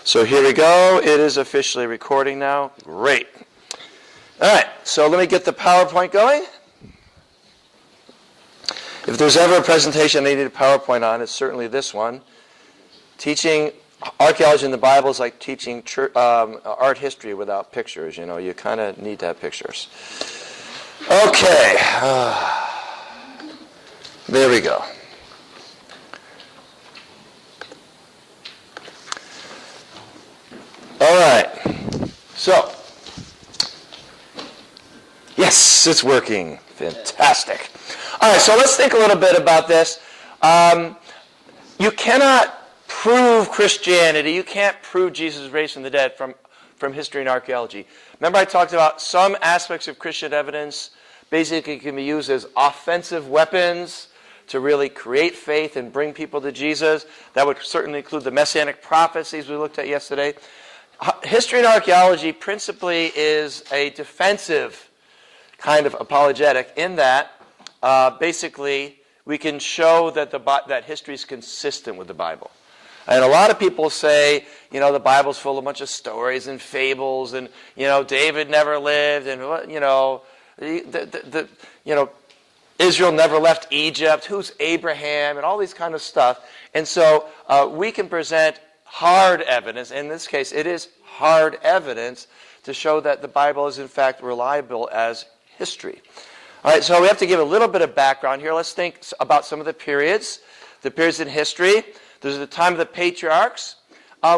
So here we go. It is officially recording now. Great. All right, so let me get the PowerPoint going. If there's ever a presentation I need a PowerPoint on, it's certainly this one. Teaching archaeology in the Bible is like teaching art history without pictures. You know, you kind of need to have pictures. Okay. There we go. All right. So, yes, it's working. Fantastic. All right, so let's think a little bit about this. You cannot prove Christianity. You can't prove Jesus raised from the dead from history and archaeology. Remember I talked about some aspects of Christian evidence basically can be used as offensive weapons to really create faith and bring people to Jesus. That would certainly include the messianic prophecies we looked at yesterday. History and archaeology principally is a defensive kind of apologetic in that basically we can show that that history is consistent with the Bible. And a lot of people say, you know, the Bible's full of a bunch of stories and fables, and you know, David never lived, and you know, Israel never left Egypt. Who's Abraham? And all these kind of stuff. And so we can present hard evidence. In this case, it is hard evidence to show that the Bible is in fact reliable as history. All right, so we have to give a little bit of background here. Let's think about some of the periods in history. There's the time of the patriarchs.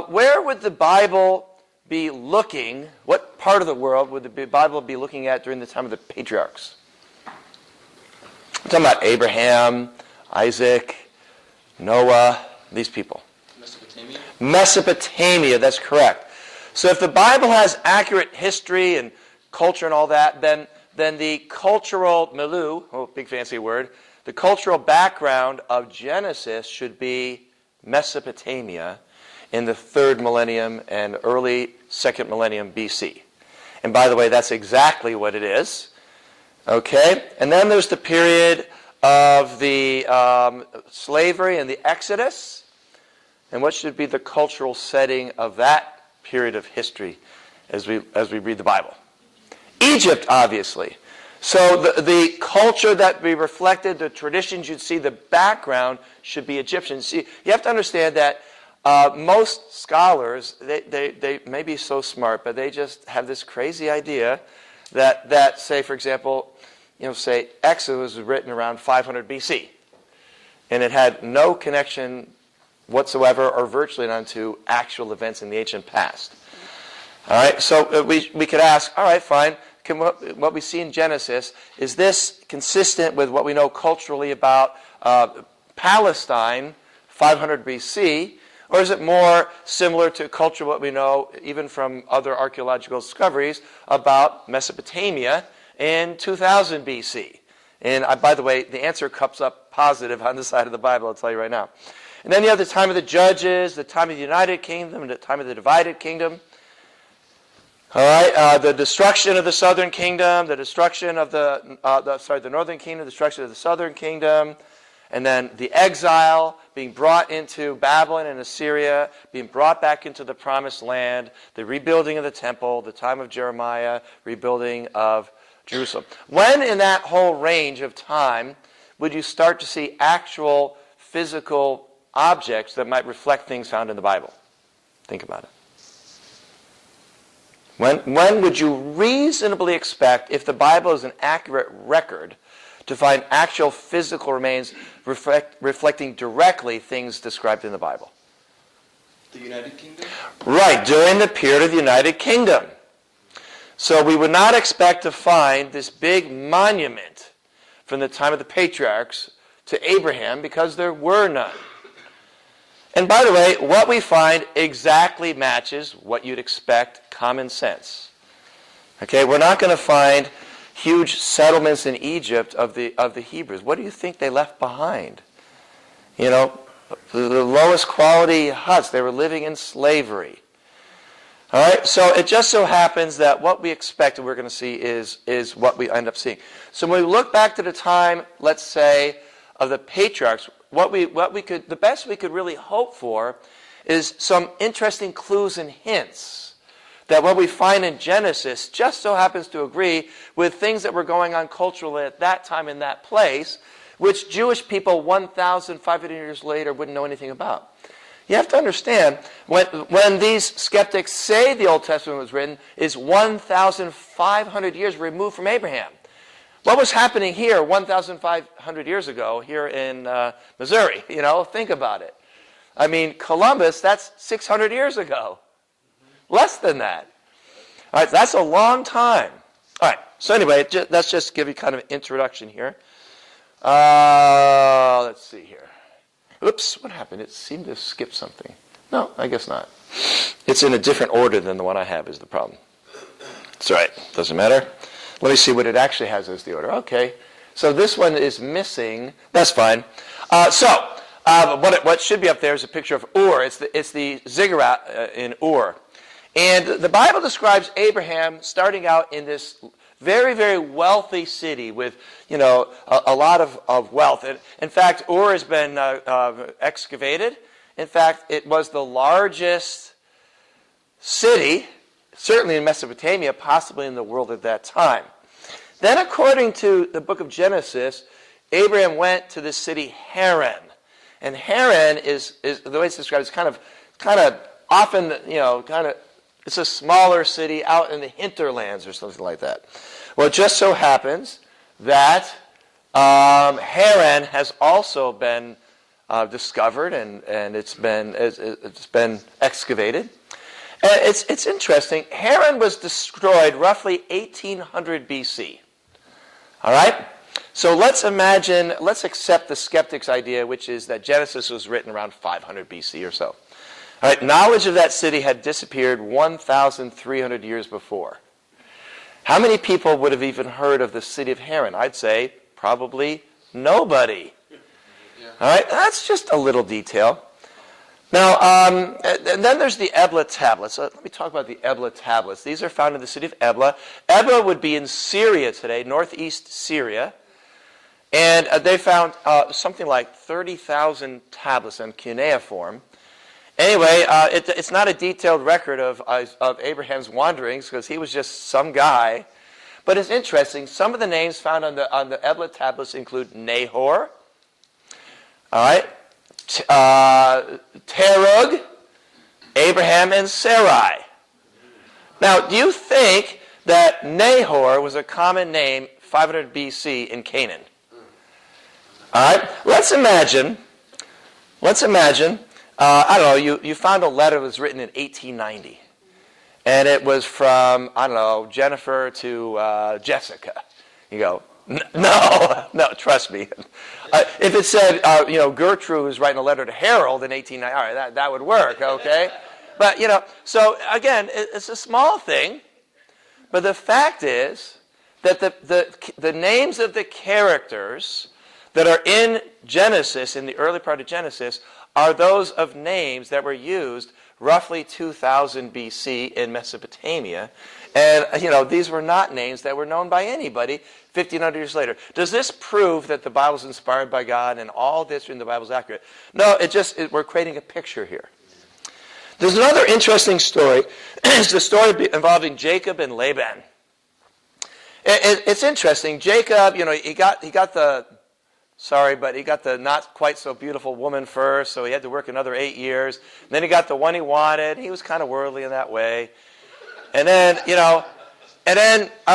Where would the Bible be looking? What part of the world would the Bible be looking at during the time of the patriarchs? I'm talking about Abraham, Isaac, Noah, these people. Mesopotamia, that's correct. So if the Bible has accurate history and culture and all that, then the cultural milieu, big fancy word, the cultural background of Genesis should be Mesopotamia in the 3rd millennium and early 2nd millennium BC. And by the way, that's exactly what it is. Okay? And then there's the period of the slavery and the Exodus. And what should be the cultural setting of that period of history as we read the Bible? Egypt, obviously. So the culture that we reflected, the traditions you'd see, the background should be Egyptian. See, you have to understand that most scholars, they may be so smart, but they just have this crazy idea that say, for example, say Exodus was written around 500 BC. And it had no connection whatsoever or virtually none to actual events in the ancient past. All right, so we could ask, all right, fine, what we see in Genesis, is this consistent with what we know culturally about Palestine, 500 BC, or is it more similar to culture what we know even from other archaeological discoveries about Mesopotamia in 2000 BC? And by the way, the answer comes up positive on the side of the Bible, I'll tell you right now. And then you have the time of the judges, the time of the United Kingdom, and the time of the divided kingdom. All right, the destruction of the southern kingdom, the destruction of the northern kingdom, the destruction of the southern kingdom, and then the exile, being brought into Babylon and Assyria, being brought back into the promised land, the rebuilding of the temple, the time of Jeremiah, rebuilding of Jerusalem. When in that whole range of time would you start to see actual physical objects that might reflect things found in the Bible? Think about it. When would you reasonably expect, if the Bible is an accurate record, to find actual physical remains reflecting directly things described in the Bible? The United Kingdom? Right, during the period of the United Kingdom. So we would not expect to find this big monument from the time of the patriarchs to Abraham because there were none. And by the way, what we find exactly matches what you'd expect, common sense. Okay, we're not going to find huge settlements in Egypt of the Hebrews. What do you think they left behind? You know, the lowest quality huts. They were living in slavery. All right, so it just so happens that what we expected we're going to see is what we end up seeing. So when we look back to the time, let's say, of the patriarchs, the best we could really hope for is some interesting clues and hints that what we find in Genesis just so happens to agree with things that were going on culturally at that time in that place, which Jewish people 1,500 years later wouldn't know anything about. You have to understand, when these skeptics say the Old Testament was written, is 1,500 years removed from Abraham. What was happening here 1,500 years ago here in Missouri? Think about it. I mean, Columbus, that's 600 years ago. Less than that. All right, that's a long time. All right, so anyway, let's just give you kind of an introduction here. Let's see here. Oops, what happened? It seemed to skip something. No, I guess not. It's in a different order than the one I have is the problem. It's all right, doesn't matter. Let me see what it actually has as the order. Okay, so this one is missing. That's fine. What should be up there is a picture of Ur. It's the ziggurat in Ur. And the Bible describes Abraham starting out in this very, very wealthy city with, a lot of wealth. And in fact, Ur has been excavated. In fact, it was the largest city, certainly in Mesopotamia, possibly in the world at that time. Then, according to the book of Genesis, Abraham went to the city Haran. And Haran is the way it's described, is kind of often, it's a smaller city out in the hinterlands or something like that. Well, it just so happens that Haran has also been discovered and it's been excavated. And it's interesting. Haran was destroyed roughly 1800 BC. All right? So let's accept the skeptic's idea, which is that Genesis was written around 500 BC or so. All right, knowledge of that city had disappeared 1,300 years before. How many people would have even heard of the city of Haran? I'd say probably nobody. Yeah. All right, that's just a little detail. Now, and then there's the Ebla tablets. Let me talk about the Ebla tablets. These are found in the city of Ebla. Ebla would be in Syria today, northeast Syria. And they found something like 30,000 tablets in cuneiform. Anyway, it's not a detailed record of Abraham's wanderings because he was just some guy. But it's interesting. Some of the names found on the Ebla tablets include Nahor, all right, Terug, Abraham, and Sarai. Now, do you think that Nahor was a common name 500 BC in Canaan? All right, let's imagine, I don't know, you found a letter that was written in 1890. And it was from, I don't know, Jennifer to Jessica. You go, no, trust me. If it said, Gertrude was writing a letter to Harold in 1890, all right, that would work, okay? But, so again, it's a small thing. But the fact is that the names of the characters that are in Genesis, in the early part of Genesis, are those of names that were used roughly 2000 BC in Mesopotamia. And, these were not names that were known by anybody 1,500 years later. Does this prove that the Bible is inspired by God and all this in the Bible is accurate? No, we're creating a picture here. There's another interesting story. It's the story involving Jacob and Laban. It's interesting. Jacob, he got the not quite so beautiful woman first, so he had to work another 8 years. And then he got the one he wanted. He was kind of worldly in that way. And then,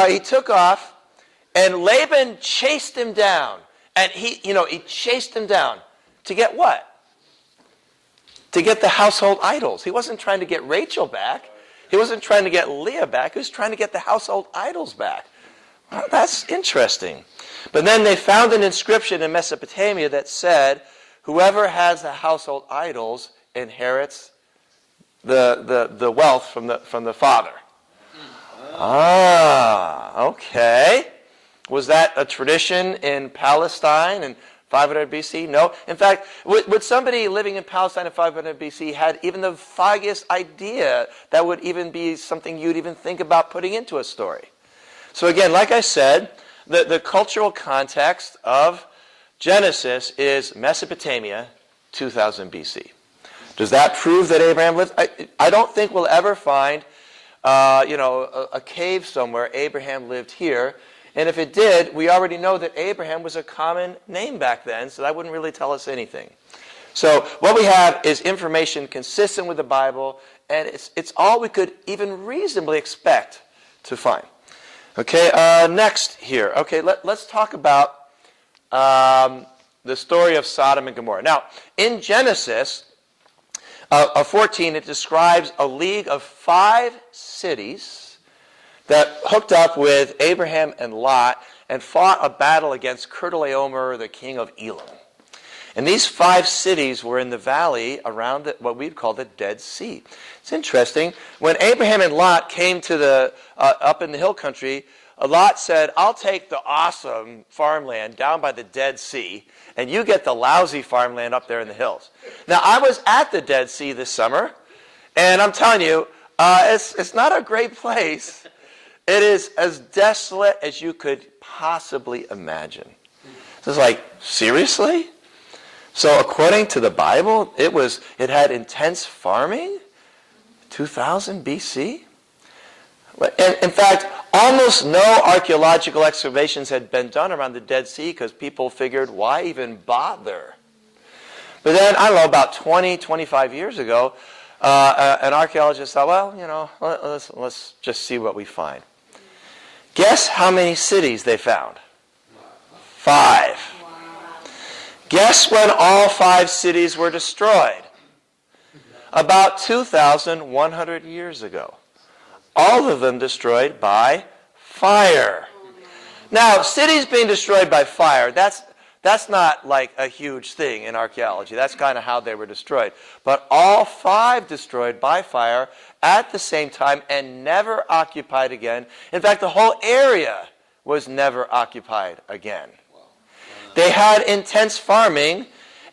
he took off, and Laban chased him down. And he chased him down to get what? To get the household idols. He wasn't trying to get Rachel back. He wasn't trying to get Leah back. He was trying to get the household idols back. Well, that's interesting. But then they found an inscription in Mesopotamia that said, whoever has the household idols inherits the wealth from the father. Ah, okay. Was that a tradition in Palestine in 500 BC? No. In fact, would somebody living in Palestine in 500 BC had even the foggiest idea that would even be something you'd even think about putting into a story? So again, like I said, the cultural context of Genesis is Mesopotamia, 2000 BC. Does that prove that Abraham lived? I don't think we'll ever find, a cave somewhere. Abraham lived here. And if it did, we already know that Abraham was a common name back then, so that wouldn't really tell us anything. So what we have is information consistent with the Bible, and it's all we could even reasonably expect to find. Okay, next here. Okay, let's talk about the story of Sodom and Gomorrah. Now, in Genesis 14, it describes a league of 5 cities that hooked up with Abraham and Lot and fought a battle against Kedorlaomer, the king of Elam. And these 5 cities were in the valley around what we'd call the Dead Sea. It's interesting. When Abraham and Lot came to the up in the hill country, Lot said, "I'll take the awesome farmland down by the Dead Sea, and you get the lousy farmland up there in the hills." Now, I was at the Dead Sea this summer, and I'm telling you, it's not a great place. It is as desolate as you could possibly imagine. It's like, seriously? So according to the Bible, it had intense farming, 2000 BC. And in fact, almost no archaeological excavations had been done around the Dead Sea because people figured, why even bother? But then, I don't know, about 20, 25 years ago, an archaeologist thought, well, let's just see what we find. Guess how many cities they found? 5. Guess when all 5 cities were destroyed? About 2,100 years ago. All of them destroyed by fire. Now, cities being destroyed by fire, that's not like a huge thing in archaeology. That's kind of how they were destroyed. But all 5 destroyed by fire at the same time and never occupied again. In fact, the whole area was never occupied again. They had intense farming,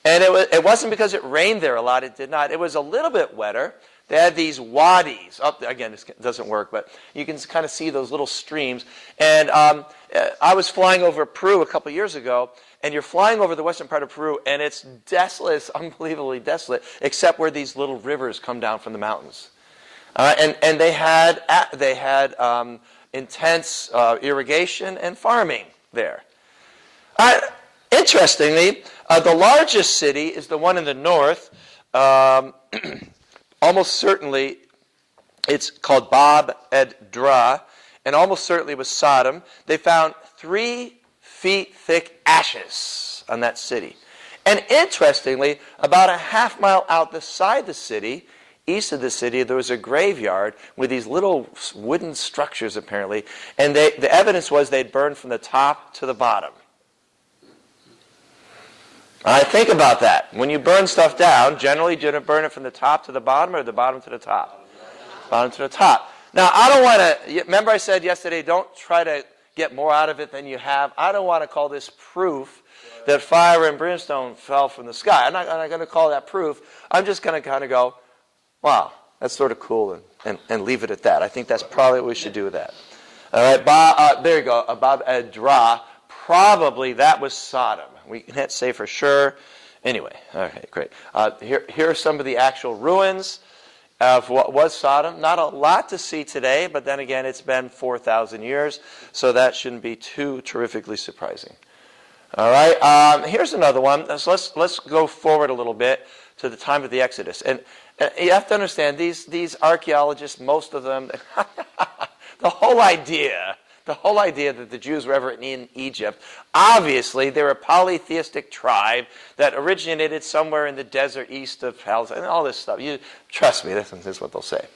and it wasn't because it rained there a lot. It did not. It was a little bit wetter. They had these wadis. Again, this doesn't work, but you can kind of see those little streams. And I was flying over Peru a couple years ago, and you're flying over the western part of Peru, and it's desolate. It's unbelievably desolate, except where these little rivers come down from the mountains. And they had intense irrigation and farming there. Interestingly, the largest city is the one in the north. Almost certainly, it's called Bab Edra, and almost certainly was Sodom. They found 3 feet thick ashes on that city. And interestingly, about a half mile out the side of the city, east of the city, there was a graveyard with these little wooden structures, apparently. And the evidence was they'd burned from the top to the bottom. Think about that. When you burn stuff down, generally you burn it from the top to the bottom or the bottom to the top? Bottom to the top. Now, I don't want to, remember I said yesterday, don't try to get more out of it than you have. I don't want to call this proof that fire and brimstone fell from the sky. I'm not going to call that proof. I'm just going to kind of go, wow, that's sort of cool, and leave it at that. I think that's probably what we should do with that. All right, there you go, Bab Edra. Probably that was Sodom. We can't say for sure. Anyway, okay, great. Here are some of the actual ruins of what was Sodom. Not a lot to see today, but then again, it's been 4,000 years, so that shouldn't be too terrifically surprising. All right, here's another one. So let's go forward a little bit to the time of the Exodus. And you have to understand, these archaeologists, most of them, the whole idea that the Jews were ever in Egypt, obviously they're a polytheistic tribe that originated somewhere in the desert east of Palestine, and all this stuff. You trust me, this is what they'll say.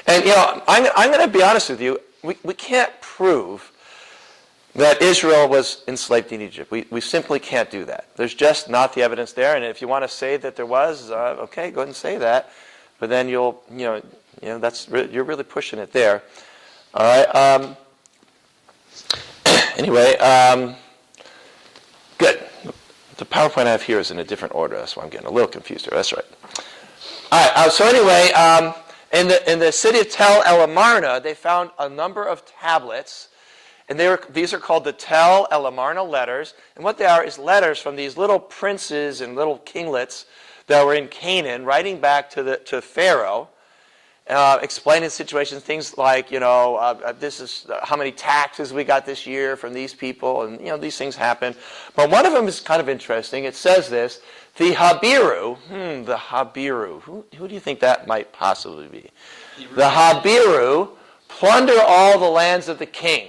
And I'm going to be honest with you. We can't prove that Israel was enslaved in Egypt. We simply can't do that. There's just not the evidence there. And if you want to say that there was, okay, go ahead and say that. But then you're really pushing it there. All right. Anyway, good. The PowerPoint I have here is in a different order. That's why I'm getting a little confused here. That's right. All right. So anyway, in the city of Tel El Amarna, they found a number of tablets, and these are called the Tel El Amarna letters. And what they are is letters from these little princes and little kinglets that were in Canaan, writing back to Pharaoh, explaining situations, things like, this is how many taxes we got this year from these people, and, these things happen. But one of them is kind of interesting. It says this, the Habiru, the Habiru, who do you think that might possibly be? The Habiru plunder all the lands of the king.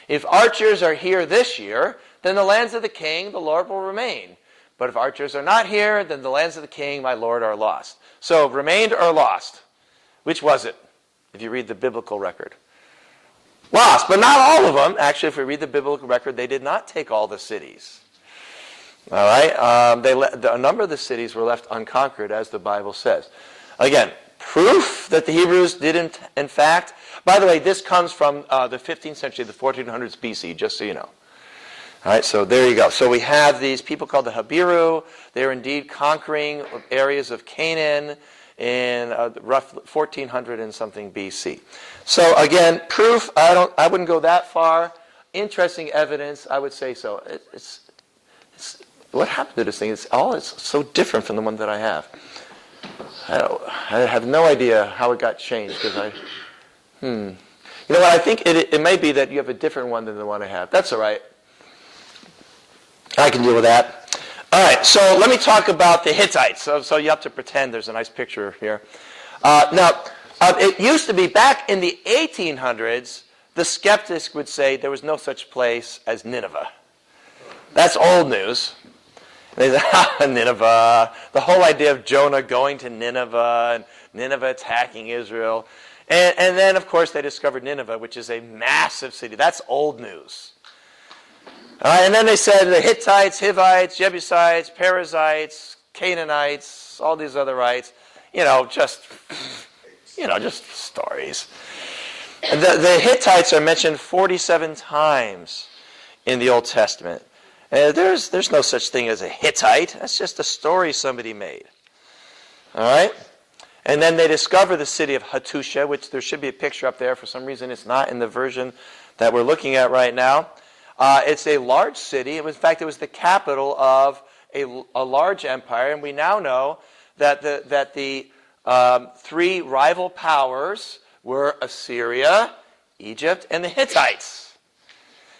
If archers are here this year, then the lands of the king, the Lord will remain. But if archers are not here, then the lands of the king, my Lord, are lost. So, remained or lost? Which was it, if you read the biblical record? Lost, but not all of them. Actually, if we read the biblical record, they did not take all the cities. All right? A number of the cities were left unconquered, as the Bible says. Again, proof that the Hebrews did, in fact. By the way, this comes from the 15th century, the 1400s BC, just so you know. All right, so there you go. So we have these people called the Habiru. They're indeed conquering areas of Canaan in roughly 1400 and something BC. So again, proof, I wouldn't go that far. Interesting evidence, I would say so. It's what happened to this thing? It's so different from the one that I have. I have no idea how it got changed because You know what, I think it may be that you have a different one than the one I have. That's all right. I can deal with that. All right, so let me talk about the Hittites. So you have to pretend there's a nice picture here. It used to be back in the 1800s, the skeptics would say there was no such place as Nineveh. That's old news. They say, Nineveh, the whole idea of Jonah going to Nineveh and Nineveh attacking Israel. And then, of course, they discovered Nineveh, which is a massive city. That's old news. And then they said the Hittites, Hivites, Jebusites, Perizzites, Canaanites, all these other rites, just stories. The Hittites are mentioned 47 times in the Old Testament. There's no such thing as a Hittite. That's just a story somebody made. All right? And then they discover the city of Hattusha, which there should be a picture up there. For some reason, it's not in the version that we're looking at right now. It's a large city. In fact, it was the capital of a large empire. And we now know that the three rival powers were Assyria, Egypt, and the Hittites.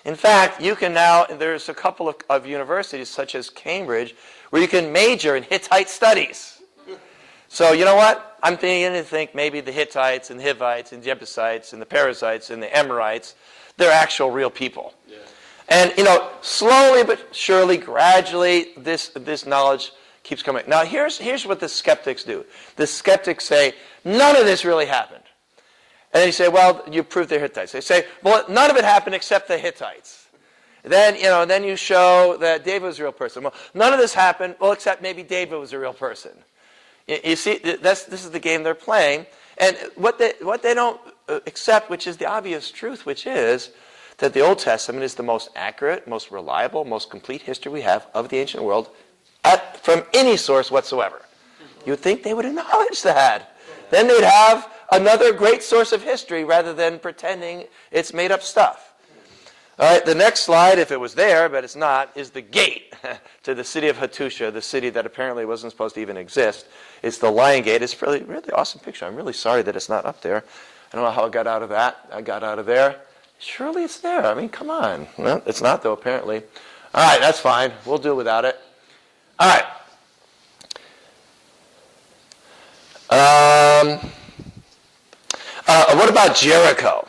In fact, you can now, there's a couple of universities, such as Cambridge, where you can major in Hittite studies. So you know what? I'm beginning to think maybe the Hittites and the Hivites and Jebusites and the Perizzites and the Amorites, they're actual real people. Yeah. And, slowly but surely, gradually, this knowledge keeps coming. Now, here's what the skeptics do. The skeptics say, none of this really happened. And they say, well, you proved they're Hittites. They say, well, none of it happened except the Hittites. Then, then you show that David was a real person. Well, none of this happened, well, except maybe David was a real person. You see, this is the game they're playing. And what they don't accept, which is the obvious truth, which is that the Old Testament is the most accurate, most reliable, most complete history we have of the ancient world from any source whatsoever. You would think they would acknowledge that. Then they'd have another great source of history rather than pretending it's made up stuff. All right, the next slide, if it was there, but it's not, is the gate to the city of Hattusha, the city that apparently wasn't supposed to even exist. It's the Lion Gate. It's a really, really awesome picture. I'm really sorry that it's not up there. I don't know how I got out of that. I got out of there. Surely it's there. I mean, come on. Well, it's not, though, apparently. All right, that's fine. We'll do without it. All right. What about Jericho?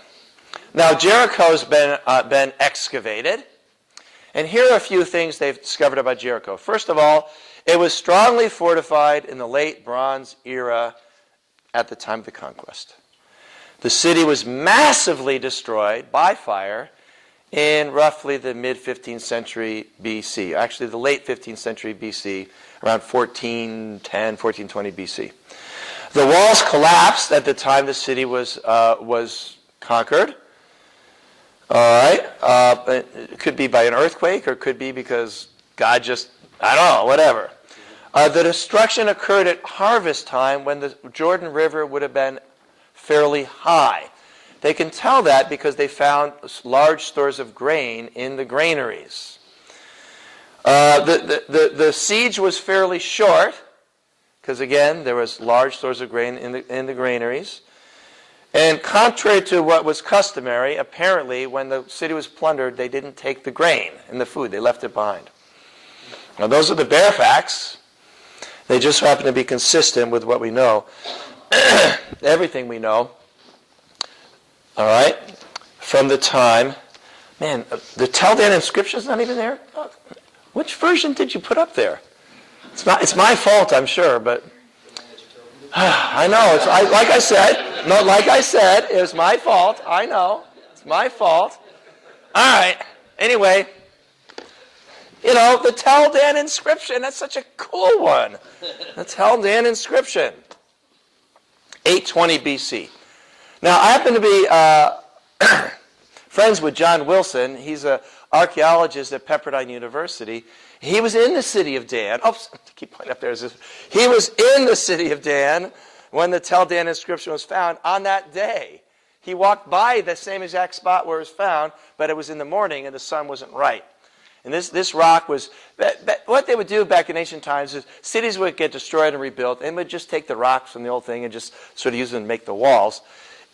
Now, Jericho's been excavated. And here are a few things they've discovered about Jericho. First of all, it was strongly fortified in the late Bronze era at the time of the conquest. The city was massively destroyed by fire in roughly the mid-15th century BC. Actually, the late 15th century BC, around 1410, 1420 BC. The walls collapsed at the time the city was conquered. All right. It could be by an earthquake, or it could be because God just, I don't know, whatever. The destruction occurred at harvest time when the Jordan River would have been fairly high. They can tell that because they found large stores of grain in the granaries. The siege was fairly short because again, there was large stores of grain in the granaries. And contrary to what was customary, apparently, when the city was plundered, they didn't take the grain and the food. They left it behind. Now, those are the bare facts. They just happen to be consistent with what we know. Everything we know. All right? From the time. Man, the Chaldean inscription is not even there? Which version did you put up there? It's my fault, I'm sure, but I know. Like I said, it was my fault. I know. It's my fault. All right. Anyway, the Chaldean inscription, that's such a cool one. The Chaldean inscription. 820 BC. Now, I happen to be friends with John Wilson. He's an archaeologist at Pepperdine University. He was in the city of Dan. Oops, I keep pointing up there. He was in the city of Dan when the Chaldean inscription was found on that day. He walked by the same exact spot where it was found, but it was in the morning and the sun wasn't right. And this rock was, what they would do back in ancient times is cities would get destroyed and rebuilt, and would just take the rocks from the old thing and just sort of use them to make the walls.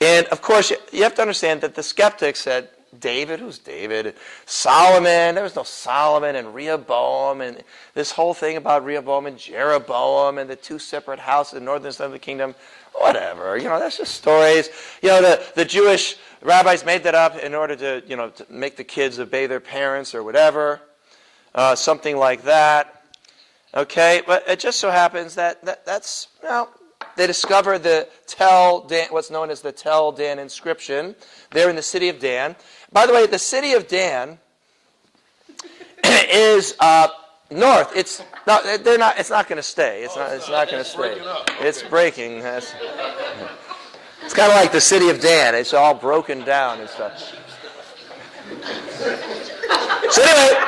And of course, you have to understand that the skeptics said, David, who's David? Solomon, there was no Solomon, and Rehoboam, and this whole thing about Rehoboam and Jeroboam and the two separate houses, the northern and southern kingdom, whatever. That's just stories. The Jewish rabbis made that up in order to make the kids obey their parents or whatever, something like that. Okay, but it just so happens that's they discovered the what's known as the Chaldean inscription there in the city of Dan. By the way, the city of Dan is north. It's not going to stay. It's not going to stay. It's breaking. It's kind of like the city of Dan. It's all broken down and stuff. So anyway,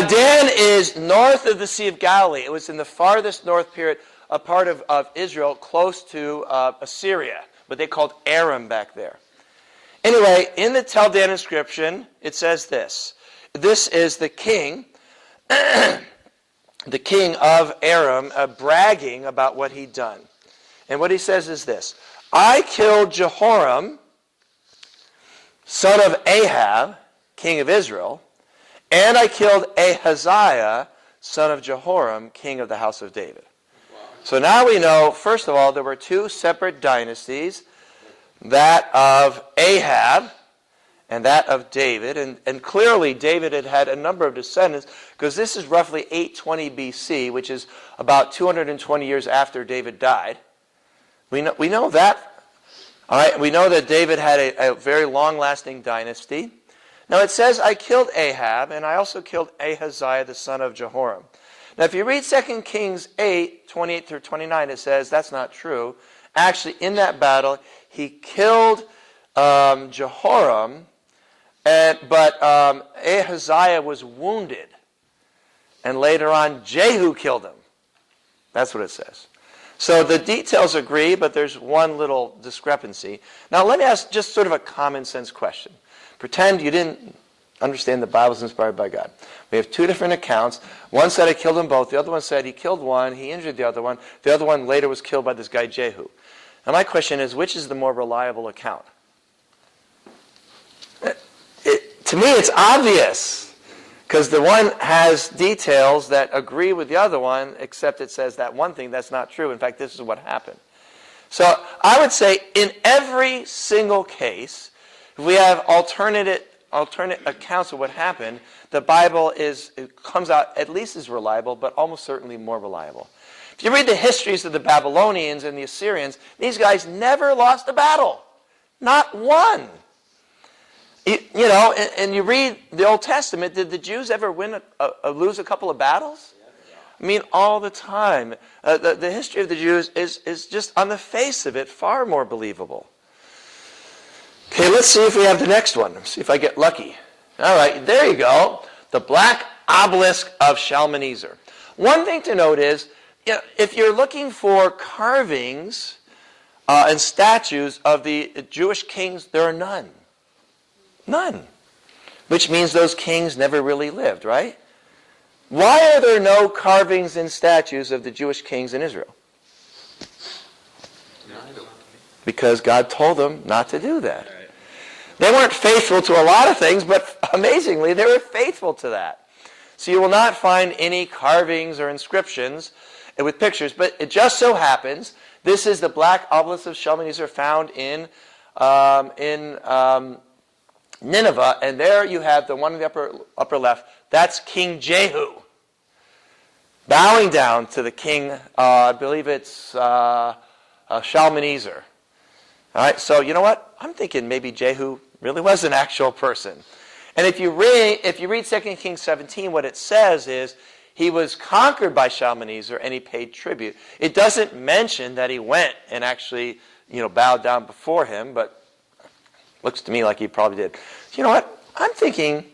Dan is north of the Sea of Galilee. It was in the farthest north period, a part of Israel, close to Assyria, but they called Aram back there. Anyway, in the Chaldean inscription, it says this. This is the king, the king of Aram, bragging about what he'd done. And what he says is this. I killed Jehoram, son of Ahab, king of Israel, and I killed Ahaziah, son of Jehoram, king of the house of David. So now we know, first of all, there were two separate dynasties, that of Ahab and that of David. And clearly David had a number of descendants, because this is roughly 820 BC, which is about 220 years after David died. We know that. All right, we know that David had a very long-lasting dynasty. Now it says, I killed Ahab, and I also killed Ahaziah, the son of Jehoram. Now, if you read 2 Kings 8, 28 through 29, it says that's not true. Actually, in that battle, he killed Jehoram, but Ahaziah was wounded. And later on, Jehu killed him. That's what it says. So the details agree, but there's one little discrepancy. Now, let me ask just sort of a common sense question. Pretend you didn't understand the Bible is inspired by God. We have two different accounts. One said he killed them both. The other one said he killed one. He injured the other one. The other one later was killed by this guy Jehu. Now my question is, which is the more reliable account? To me, it's obvious, because the one has details that agree with the other one, except it says that one thing that's not true. In fact, this is what happened. So I would say in every single case, if we have alternate accounts of what happened, the Bible comes out at least as reliable, but almost certainly more reliable. If you read the histories of the Babylonians and the Assyrians, these guys never lost a battle. Not one. And you read the Old Testament, did the Jews ever lose a couple of battles? I mean, all the time. The history of the Jews is just, on the face of it, far more believable. Okay, let's see if we have the next one. Let's see if I get lucky. All right, there you go. The Black Obelisk of Shalmaneser. One thing to note is, if you're looking for carvings and statues of the Jewish kings, there are none. None. Which means those kings never really lived, right? Why are there no carvings and statues of the Jewish kings in Israel? because God told them not to do that. Right. They weren't faithful to a lot of things, but amazingly, they were faithful to that. So you will not find any carvings or inscriptions with pictures, but it just so happens this is the black obelisk of Shalmaneser found in Nineveh, and there you have the one in the upper left. That's King Jehu, bowing down to the king. I believe it's Shalmaneser. All right, so you know what? I'm thinking maybe Jehu really was an actual person. And if you read 2 Kings 17, what it says is he was conquered by Shalmaneser and he paid tribute. It doesn't mention that he went and actually, bowed down before him, but looks to me like he probably did. You know what? I'm thinking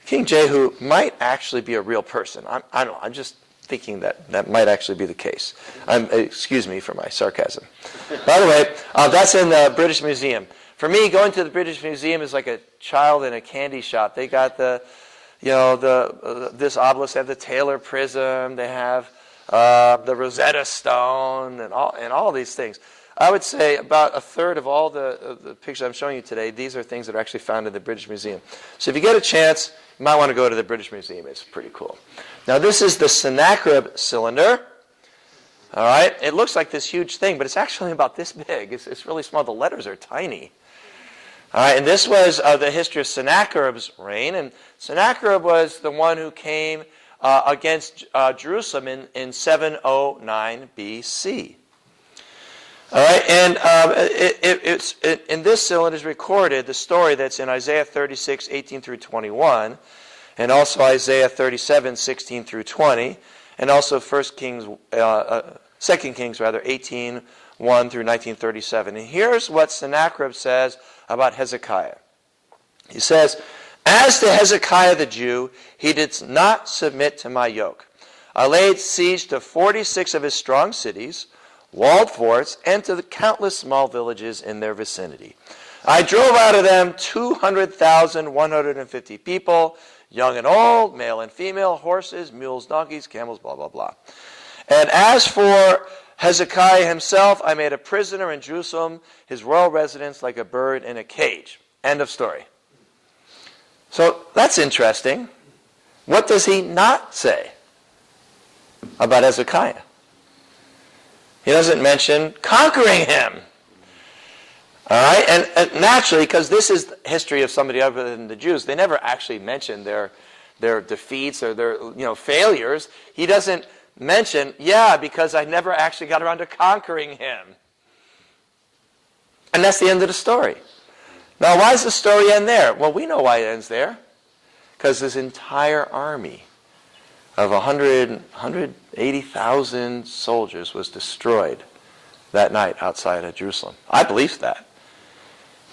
King Jehu might actually be a real person. I don't know. I'm just thinking that might actually be the case. Excuse me for my sarcasm. By the way, that's in the British Museum. For me, going to the British Museum is like a child in a candy shop. They got this obelisk. They have the Taylor Prism. They have the Rosetta Stone and all these things. I would say about a third of all the pictures I'm showing you today, these are things that are actually found in the British Museum. So if you get a chance, you might want to go to the British Museum. It's pretty cool. Now this is the Sennacherib cylinder. All right, it looks like this huge thing, but it's actually about this big. It's really small. The letters are tiny. All right, and this was the history of Sennacherib's reign, and Sennacherib was the one who came against Jerusalem in 709 BC. All right, and in this cylinder is recorded the story that's in Isaiah 36, 18 through 21, and also Isaiah 37, 16 through 20, and also 2 Kings, 18, 1 through 1937. And here's what Sennacherib says about Hezekiah. He says, "As to Hezekiah the Jew, he did not submit to my yoke. I laid siege to 46 of his strong cities, walled forts, and to the countless small villages in their vicinity. I drove out of them 200,150 people, young and old, male and female, horses, mules, donkeys, camels, blah, blah, blah. And as for Hezekiah himself, I made a prisoner in Jerusalem, his royal residence, like a bird in a cage." End of story. So that's interesting. What does he not say about Hezekiah? He doesn't mention conquering him. All right, and naturally, because this is the history of somebody other than the Jews, they never actually mention their defeats or their failures. He doesn't mention, because I never actually got around to conquering him. And that's the end of the story. Now, why does the story end there? Well, we know why it ends there. Because his entire army of 180,000 soldiers was destroyed that night outside of Jerusalem. I believe that.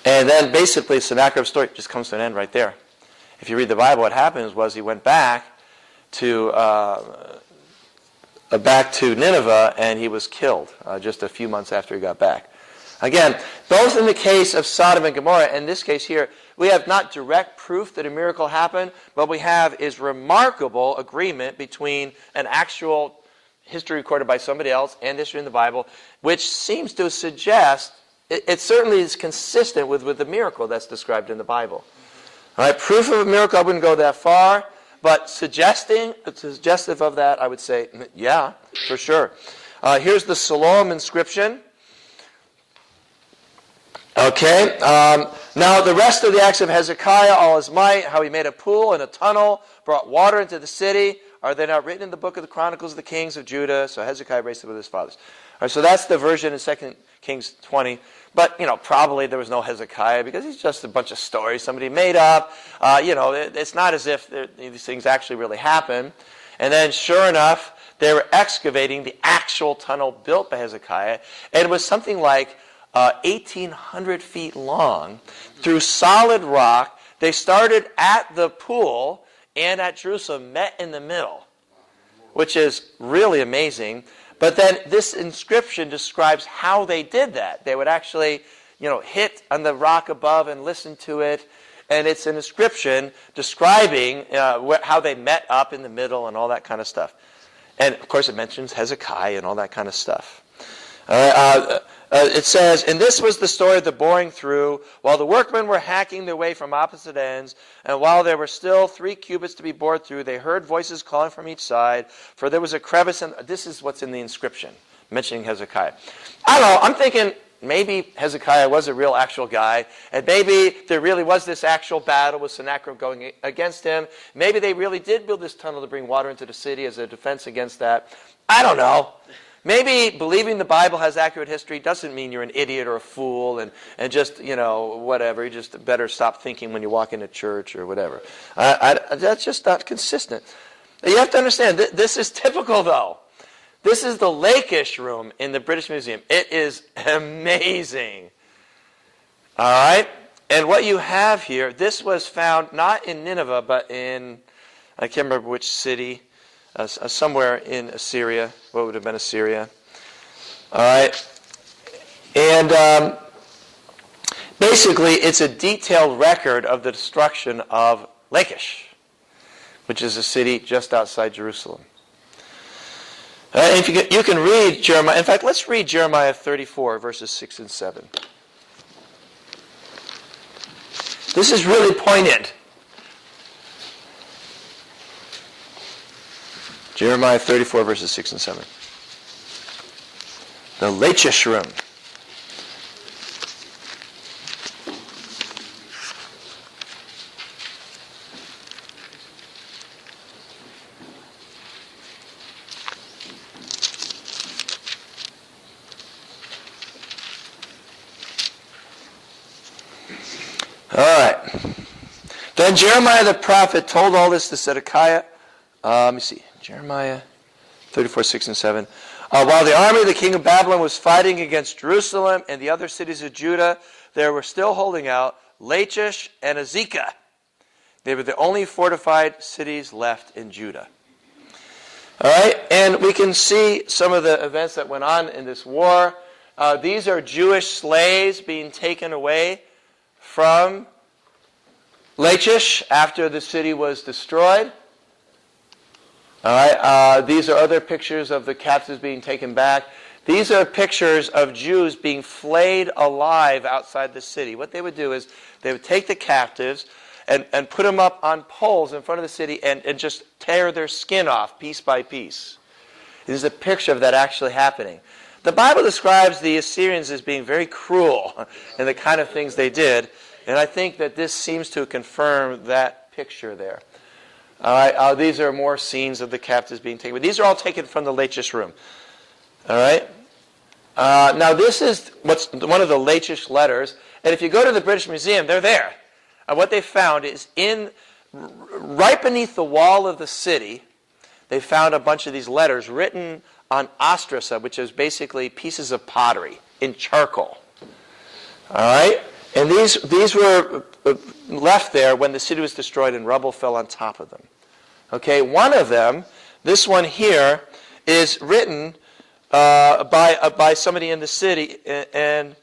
And then basically Sennacherib's story just comes to an end right there. If you read the Bible, what happens was he went back to Nineveh and he was killed just a few months after he got back. Again, both in the case of Sodom and Gomorrah, and in this case here, we have not direct proof that a miracle happened. What we have is remarkable agreement between an actual history recorded by somebody else and history in the Bible, which seems to suggest, it certainly is consistent with the miracle that's described in the Bible. All right, proof of a miracle, I wouldn't go that far, but suggestive of that, I would say, yeah, for sure. Here's the Siloam inscription. Okay, now the rest of the acts of Hezekiah, all his might, how he made a pool and a tunnel, brought water into the city, are they not written in the book of the Chronicles of the Kings of Judah? So Hezekiah raised it with his fathers. All right, so that's the version in 2 Kings 20. But, probably there was no Hezekiah because he's just a bunch of stories somebody made up. It's not as if these things actually really happened. And then, sure enough, they were excavating the actual tunnel built by Hezekiah. And it was something like 1,800 feet long through solid rock. They started at the pool and at Jerusalem, met in the middle, which is really amazing. But then this inscription describes how they did that. They would actually, hit on the rock above and listen to it. And it's an inscription describing how they met up in the middle and all that kind of stuff. And, of course, it mentions Hezekiah and all that kind of stuff. it says, and this was the story of the boring through, while the workmen were hacking their way from opposite ends, and while there were still 3 cubits to be bored through, they heard voices calling from each side, for there was a crevice, and this is what's in the inscription, mentioning Hezekiah. I don't know, I'm thinking maybe Hezekiah was a real actual guy, and maybe there really was this actual battle with Sennacherib going against him. Maybe they really did build this tunnel to bring water into the city as a defense against that. I don't know. Maybe believing the Bible has accurate history doesn't mean you're an idiot or a fool and just, whatever. You just better stop thinking when you walk into church or whatever. That's just not consistent. You have to understand, this is typical, though. This is the Lakish room in the British Museum. It is amazing. All right? And what you have here, this was found not in Nineveh, but in, I can't remember which city, somewhere in Assyria. What would have been Assyria? All right? And basically, it's a detailed record of the destruction of Lachish, which is a city just outside Jerusalem. If you can read Jeremiah. In fact, let's read Jeremiah 34, verses 6 and 7. This is really poignant. Jeremiah 34, verses 6 and 7. The Lachish room. All right. Then Jeremiah the prophet told all this to Zedekiah. Let me see. Jeremiah 34, 6 and 7. While the army of the king of Babylon was fighting against Jerusalem and the other cities of Judah, there were still holding out Lachish and Azekah. They were the only fortified cities left in Judah. All right, and we can see some of the events that went on in this war. These are Jewish slaves being taken away from Lachish after the city was destroyed. All right, these are other pictures of the captives being taken back. These are pictures of Jews being flayed alive outside the city. What they would do is they would take the captives and put them up on poles in front of the city and just tear their skin off piece by piece. This is a picture of that actually happening. The Bible describes the Assyrians as being very cruel in the kind of things they did, and I think that this seems to confirm that picture there. All right, these are more scenes of the captives being taken. But these are all taken from the Lachish room. All right. Now this is what's one of the Lachish letters, and if you go to the British Museum, they're there. And what they found is right beneath the wall of the city, they found a bunch of these letters written on ostrasa, which is basically pieces of pottery in charcoal. All right. And these were left there when the city was destroyed and rubble fell on top of them. Okay, one of them, this one here, is written by somebody in the city, and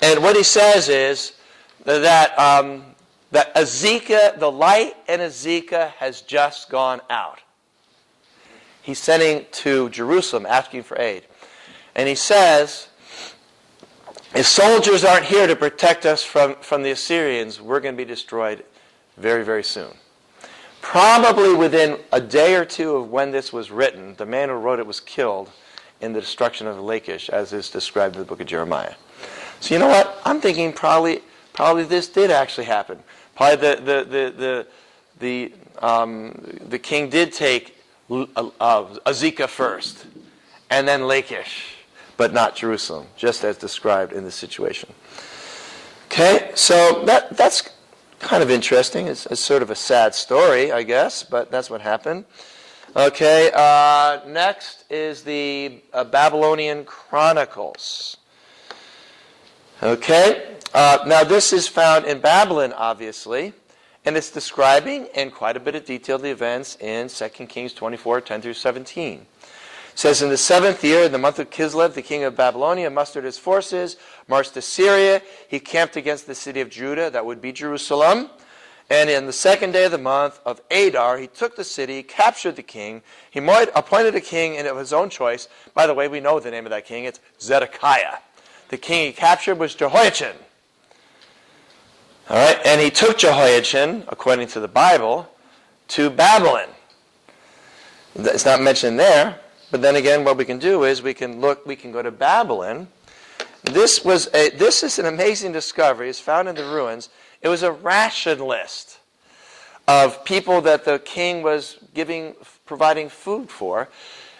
what he says is that Azekah, the light in Azekah has just gone out. He's sending to Jerusalem asking for aid. And he says, if soldiers aren't here to protect us from the Assyrians, we're going to be destroyed very, very soon. Probably within a day or two of when this was written, the man who wrote it was killed in the destruction of Lachish, as is described in the book of Jeremiah. So you know what? I'm thinking probably this did actually happen. Probably the king did take Azekah first, and then Lachish, but not Jerusalem, just as described in this situation. Okay, so that's kind of interesting. It's sort of a sad story, I guess, but that's what happened. Okay, next is the Babylonian Chronicles. Okay, now this is found in Babylon, obviously, and it's describing in quite a bit of detail the events in 2 Kings 24, 10 through 17. It says, in the 7th year, in the month of Kislev, the king of Babylonia mustered his forces, marched to Syria. He camped against the city of Judah, that would be Jerusalem, And in the second day of the month of Adar, he took the city, captured the king. He appointed a king of his own choice. By the way, we know the name of that king. It's Zedekiah. The king he captured was Jehoiachin. All right, and he took Jehoiachin, according to the Bible, to Babylon. It's not mentioned there, but then again, what we can do is we can go to Babylon. This is an amazing discovery. It's found in the ruins. It was a ration list of people that the king was providing food for,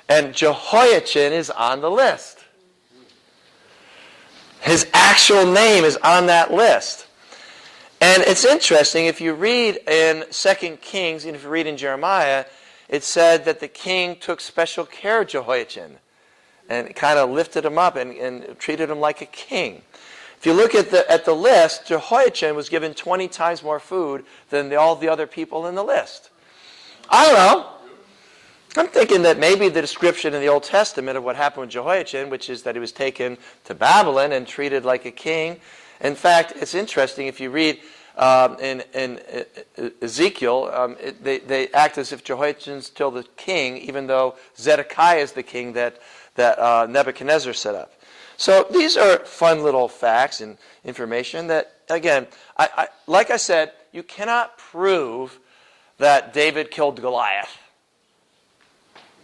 and Jehoiachin is on the list. His actual name is on that list. And it's interesting, if you read in 2 Kings, and if you read in Jeremiah, it said that the king took special care of Jehoiachin and kind of lifted him up and treated him like a king. If you look at the list, Jehoiachin was given 20 times more food than all the other people in the list. I don't know. I'm thinking that maybe the description in the Old Testament of what happened with Jehoiachin, which is that he was taken to Babylon and treated like a king. In fact, it's interesting if you read in Ezekiel, they act as if Jehoiachin's still the king, even though Zedekiah is the king that Nebuchadnezzar set up. So these are fun little facts and information that, again, like I said, you cannot prove that David killed Goliath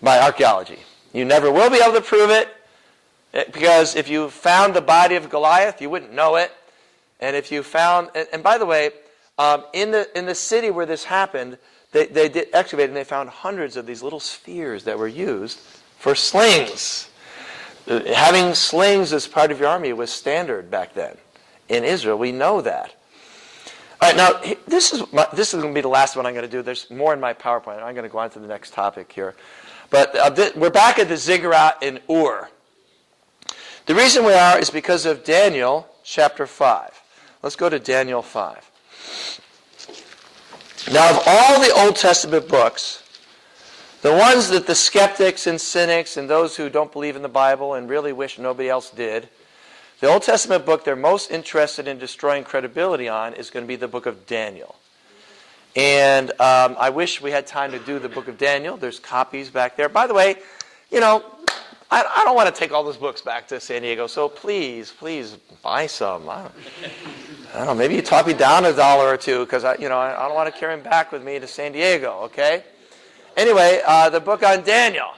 by archaeology. You never will be able to prove it, because if you found the body of Goliath, you wouldn't know it. And if you found, and by the way, in the city where this happened, they did excavate and they found hundreds of these little spheres that were used for slings. Having slings as part of your army was standard back then in Israel. We know that. All right, now this is going to be the last one I'm going to do. There's more in my PowerPoint. I'm going to go on to the next topic here. But we're back at the ziggurat in Ur. The reason we are is because of Daniel chapter 5. Let's go to Daniel 5. Now, of all the Old Testament books, the ones that the skeptics and cynics and those who don't believe in the Bible and really wish nobody else did, the Old Testament book they're most interested in destroying credibility on is going to be the book of Daniel. And I wish we had time to do the book of Daniel. There's copies back there. By the way, I don't want to take all those books back to San Diego, so please buy some. I don't know, maybe you talk me down $1 or $2, because I don't want to carry them back with me to San Diego, okay? Anyway, the book on Daniel.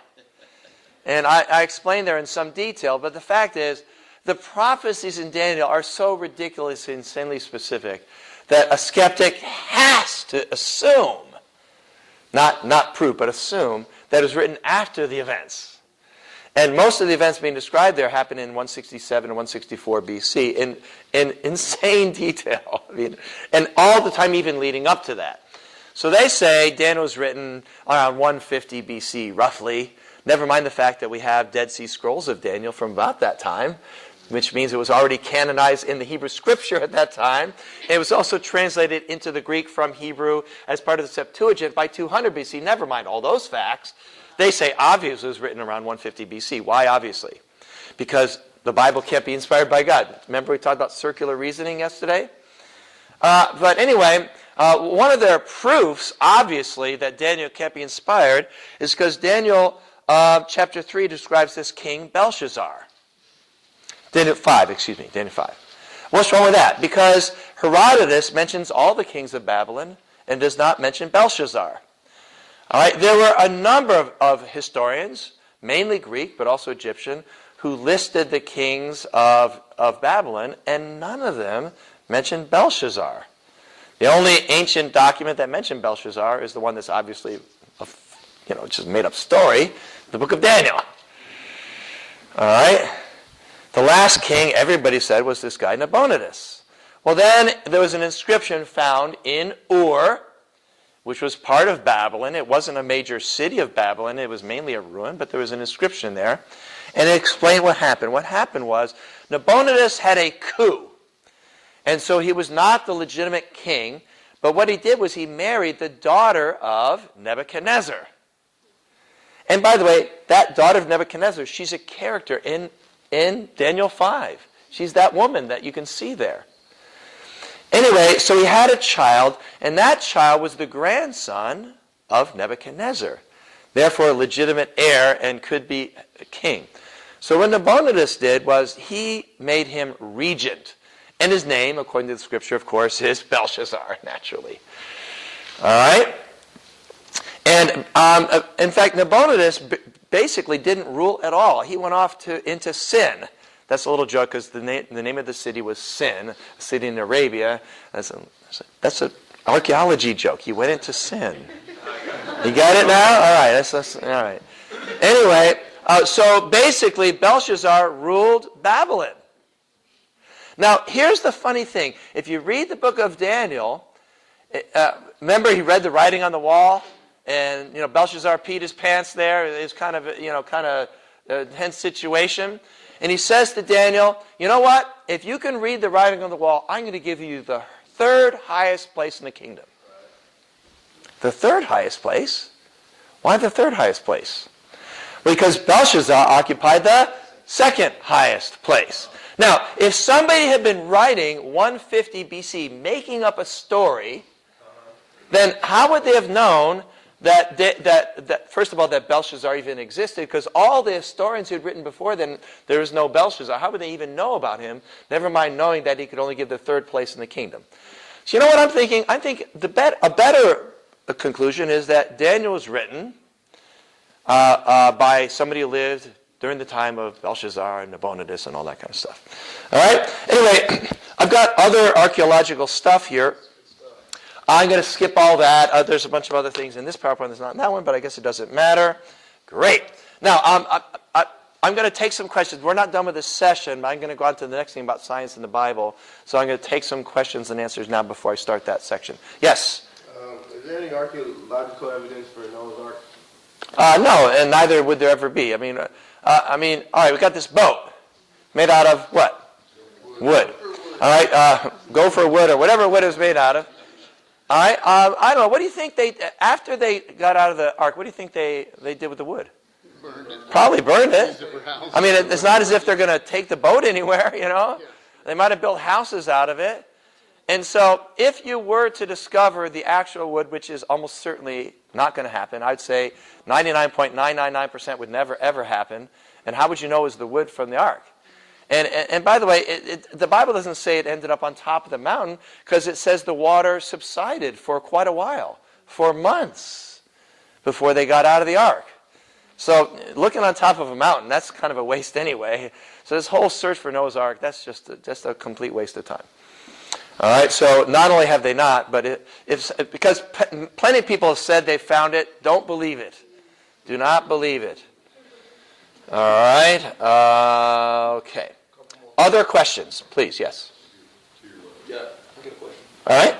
And I explained there in some detail, but the fact is, the prophecies in Daniel are so ridiculously, insanely specific that a skeptic has to assume, not prove, but assume, that it was written after the events. And most of the events being described there happen in 167 and 164 BC in insane detail. And all the time even leading up to that. So they say Daniel was written around 150 BC, roughly. Never mind the fact that we have Dead Sea Scrolls of Daniel from about that time, which means it was already canonized in the Hebrew Scripture at that time. It was also translated into the Greek from Hebrew as part of the Septuagint by 200 BC. Never mind all those facts. They say obviously it was written around 150 BC. Why obviously? Because the Bible can't be inspired by God. Remember we talked about circular reasoning yesterday? But anyway, one of their proofs, obviously, that Daniel can't be inspired is because Daniel chapter 3 describes this king Belshazzar. Daniel 5. What's wrong with that? Because Herodotus mentions all the kings of Babylon and does not mention Belshazzar. All right, there were a number of historians, mainly Greek, but also Egyptian, who listed the kings of Babylon, and none of them mentioned Belshazzar. The only ancient document that mentioned Belshazzar is the one that's obviously just made up story, the book of Daniel. All right? The last king, everybody said, was this guy Nabonidus. Well, then there was an inscription found in Ur, which was part of Babylon. It wasn't a major city of Babylon. It was mainly a ruin, but there was an inscription there. And it explained what happened. What happened was Nabonidus had a coup. And so he was not the legitimate king, but what he did was he married the daughter of Nebuchadnezzar. And by the way, that daughter of Nebuchadnezzar, she's a character in Daniel 5. She's that woman that you can see there. Anyway, so he had a child, and that child was the grandson of Nebuchadnezzar. Therefore, a legitimate heir and could be a king. So what Nabonidus did was he made him regent. And his name, according to the scripture, of course, is Belshazzar, naturally. All right? And in fact, Nabonidus basically didn't rule at all. He went off into sin. That's a little joke because the name of the city was Sin, a city in Arabia. That's an archaeology joke. He went into sin. You got it now? All right. All right. Anyway, so basically, Belshazzar ruled Babylon. Now, here's the funny thing. If you read the book of Daniel, remember he read the writing on the wall, and Belshazzar peed his pants there. It's kind of a tense situation. And he says to Daniel, you know what? If you can read the writing on the wall, I'm going to give you the third highest place in the kingdom. The third highest place? Why the third highest place? Because Belshazzar occupied the second highest place. Now, if somebody had been writing 150 BC, making up a story, then how would they have known that first of all, that Belshazzar even existed? Because all the historians who had written before then, there was no Belshazzar. How would they even know about him? Never mind knowing that he could only give the third place in the kingdom. So you know what I'm thinking? I think a better conclusion is that Daniel was written by somebody who lived during the time of Belshazzar and Nabonidus and all that kind of stuff. All right? Anyway, I've got other archaeological stuff here. I'm going to skip all that. There's a bunch of other things in this PowerPoint that's not in that one, but I guess it doesn't matter. Great. Now, I'm going to take some questions. We're not done with this session, but I'm going to go on to the next thing about science in the Bible. So I'm going to take some questions and answers now before I start that section. Yes? Is there any archaeological evidence for Noah's Ark? No, and neither would there ever be. I mean, all right, we got this boat made out of what? Wood. All right, gopher wood or whatever wood it was made out of. All right, I don't know. What do you think after they got out of the ark, what do you think they did with the wood? Burned it. Probably burned it. I mean, it's not as if they're going to take the boat anywhere, They might have built houses out of it. And so if you were to discover the actual wood, which is almost certainly not going to happen, I'd say 99.999% would never, ever happen. And how would you know it was the wood from the ark? And by the way, the Bible doesn't say it ended up on top of the mountain, because it says the water subsided for quite a while, for months, before they got out of the ark. So looking on top of a mountain, that's kind of a waste anyway. So this whole search for Noah's Ark, that's just a complete waste of time. All right, so not only have they not, but because plenty of people have said they found it, don't believe it. Do not believe it. All right, okay. Other questions, please, yes. Yeah, I got a question. All right.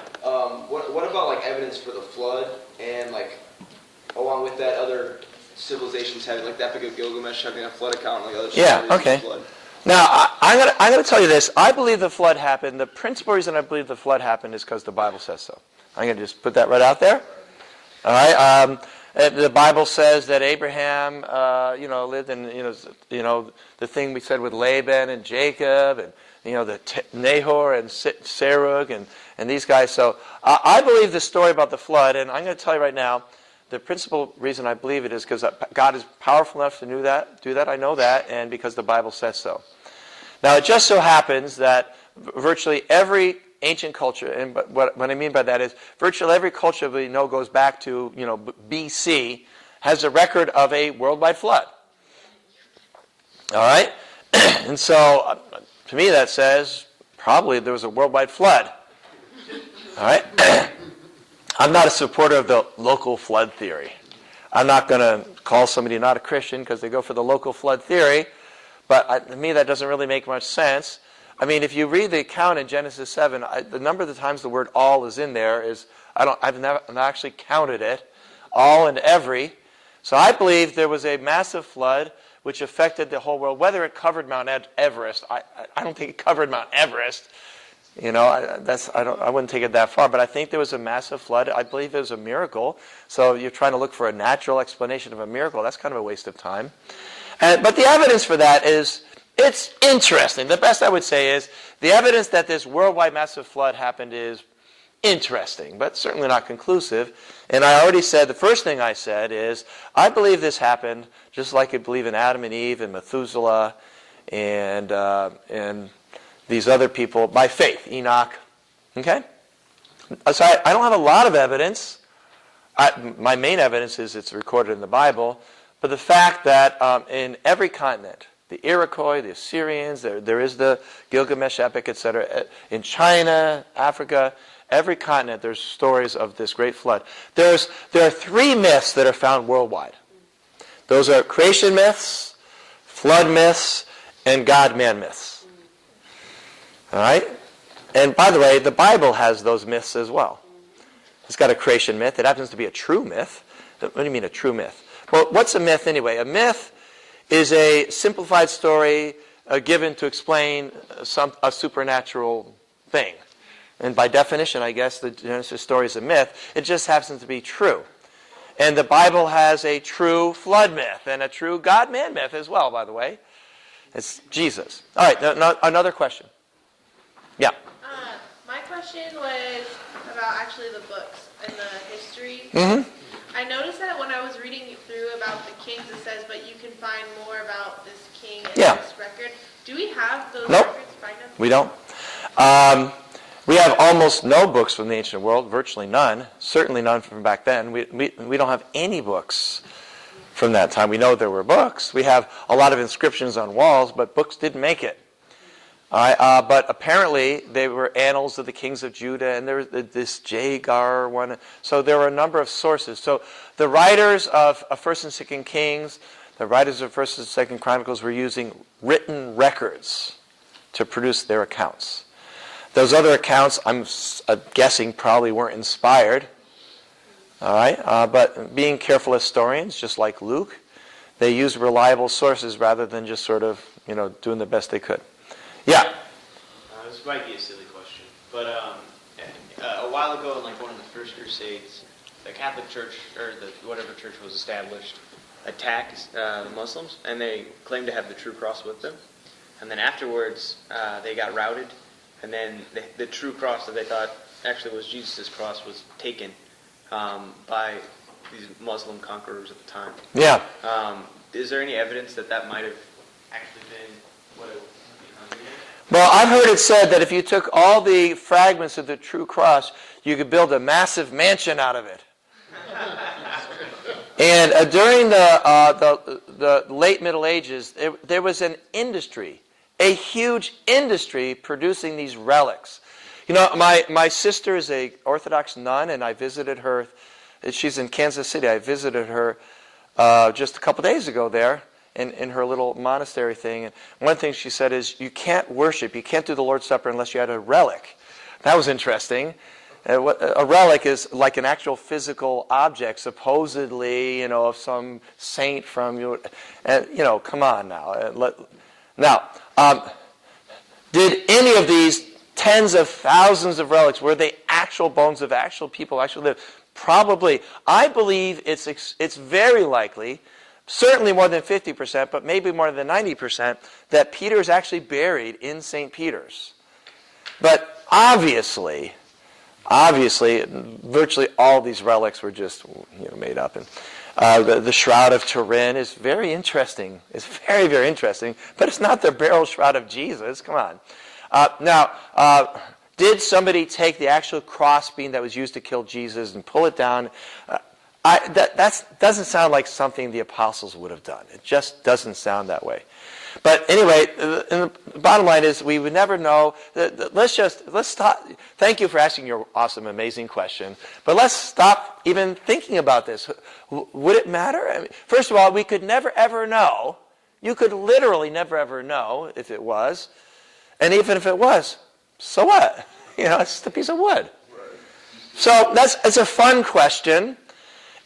What about evidence for the flood and along with that other civilizations having that big of Gilgamesh having a flood account and other Yeah, okay. flood? Now, I'm going to tell you this. I believe the flood happened. The principal reason I believe the flood happened is because the Bible says so. I'm going to just put that right out there. All right. The Bible says that Abraham, lived in, the thing we said with Laban and Jacob and, the Nahor and Serug and these guys. So I believe the story about the flood, and I'm going to tell you right now, the principal reason I believe it is because God is powerful enough to do that. I know that, and because the Bible says so. Now, it just so happens that virtually every ancient culture, and what I mean by that is virtually every culture we know goes back to BC, has a record of a worldwide flood. All right, and so to me that says probably there was a worldwide flood. All right. I'm not a supporter of the local flood theory. I'm not going to call somebody not a Christian because they go for the local flood theory, but to me that doesn't really make much sense. I mean, if you read the account in Genesis 7, the number of the times the word all is in there is, I've not actually counted it, all and every. So I believe there was a massive flood which affected the whole world. Whether it covered Mount Everest, I don't think it covered Mount Everest. I wouldn't take it that far, but I think there was a massive flood. I believe it was a miracle. So you're trying to look for a natural explanation of a miracle. That's kind of a waste of time. But the evidence for that is it's interesting. The best I would say is the evidence that this worldwide massive flood happened is interesting, but certainly not conclusive. And I already said, the first thing I said is, I believe this happened just like I believe in Adam and Eve and Methuselah and these other people by faith, Enoch. Okay? So I don't have a lot of evidence. My main evidence is it's recorded in the Bible. But the fact that in every continent, the Iroquois, the Assyrians, there is the Gilgamesh epic, etc. In China, Africa, every continent, there's stories of this great flood. There are three myths that are found worldwide. Those are creation myths, flood myths, and God-man myths. All right? And by the way, the Bible has those myths as well. It's got a creation myth. It happens to be a true myth. What do you mean a true myth? Well, what's a myth anyway? A myth is a simplified story given to explain a supernatural thing. And by definition, I guess, the Genesis story is a myth. It just happens to be true. And the Bible has a true flood myth and a true God-man myth as well, by the way. It's Jesus. All right, another question. Yeah. My question was about actually the books and the history. Mm-hmm. I noticed that when I was reading through about the kings, it says, but you can find more about this king in this record. Do we have those Nope. records? Find them? We don't. We have almost no books from the ancient world, virtually none. Certainly none from back then. We don't have any books from that time. We know there were books. We have a lot of inscriptions on walls, but books didn't make it. But apparently they were annals of the kings of Judah, and there was this Jagar one. So there were a number of sources. So the writers of 1st and 2nd Kings, the writers of 1st and 2nd Chronicles were using written records to produce their accounts. Those other accounts, I'm guessing, probably weren't inspired. All right, but being careful historians, just like Luke, they used reliable sources rather than just sort of, doing the best they could. Yeah. This might be a silly question, but a while ago, in one of the first Crusades, the Catholic Church or whatever church was established attacked the Muslims, and they claimed to have the true cross with them. And then afterwards, they got routed, and then the true cross that they thought actually was Jesus' cross was taken by these Muslim conquerors at the time. Yeah. Is there any evidence that might have actually been what it was? Well, I've heard it said that if you took all the fragments of the true cross, you could build a massive mansion out of it. And during the late Middle Ages, there was an industry, a huge industry producing these relics. My sister is an Orthodox nun, and I visited her. She's in Kansas City. I visited her just a couple days ago there. In her little monastery thing. And one thing she said is, you can't do the Lord's Supper unless you had a relic. That was interesting. A relic is like an actual physical object, supposedly, of some saint from you. Come on now. Now, did any of these tens of thousands of relics, were they actual bones of actual people who actually lived? Probably. I believe it's very likely, certainly more than 50%, but maybe more than 90%, that Peter is actually buried in St. Peter's. But obviously, virtually all these relics were just made up. And the Shroud of Turin is very interesting. It's very, very interesting, but it's not the burial shroud of Jesus. Come on. Now, did somebody take the actual crossbeam that was used to kill Jesus and pull it down? That doesn't sound like something the apostles would have done. It just doesn't sound that way. But anyway, the bottom line is we would never know. Let's stop. Thank you for asking your awesome, amazing question. But let's stop even thinking about this. Would it matter? I mean, first of all, we could never ever know. You could literally never ever know if it was. And even if it was, so what? It's just a piece of wood. So it's a fun question.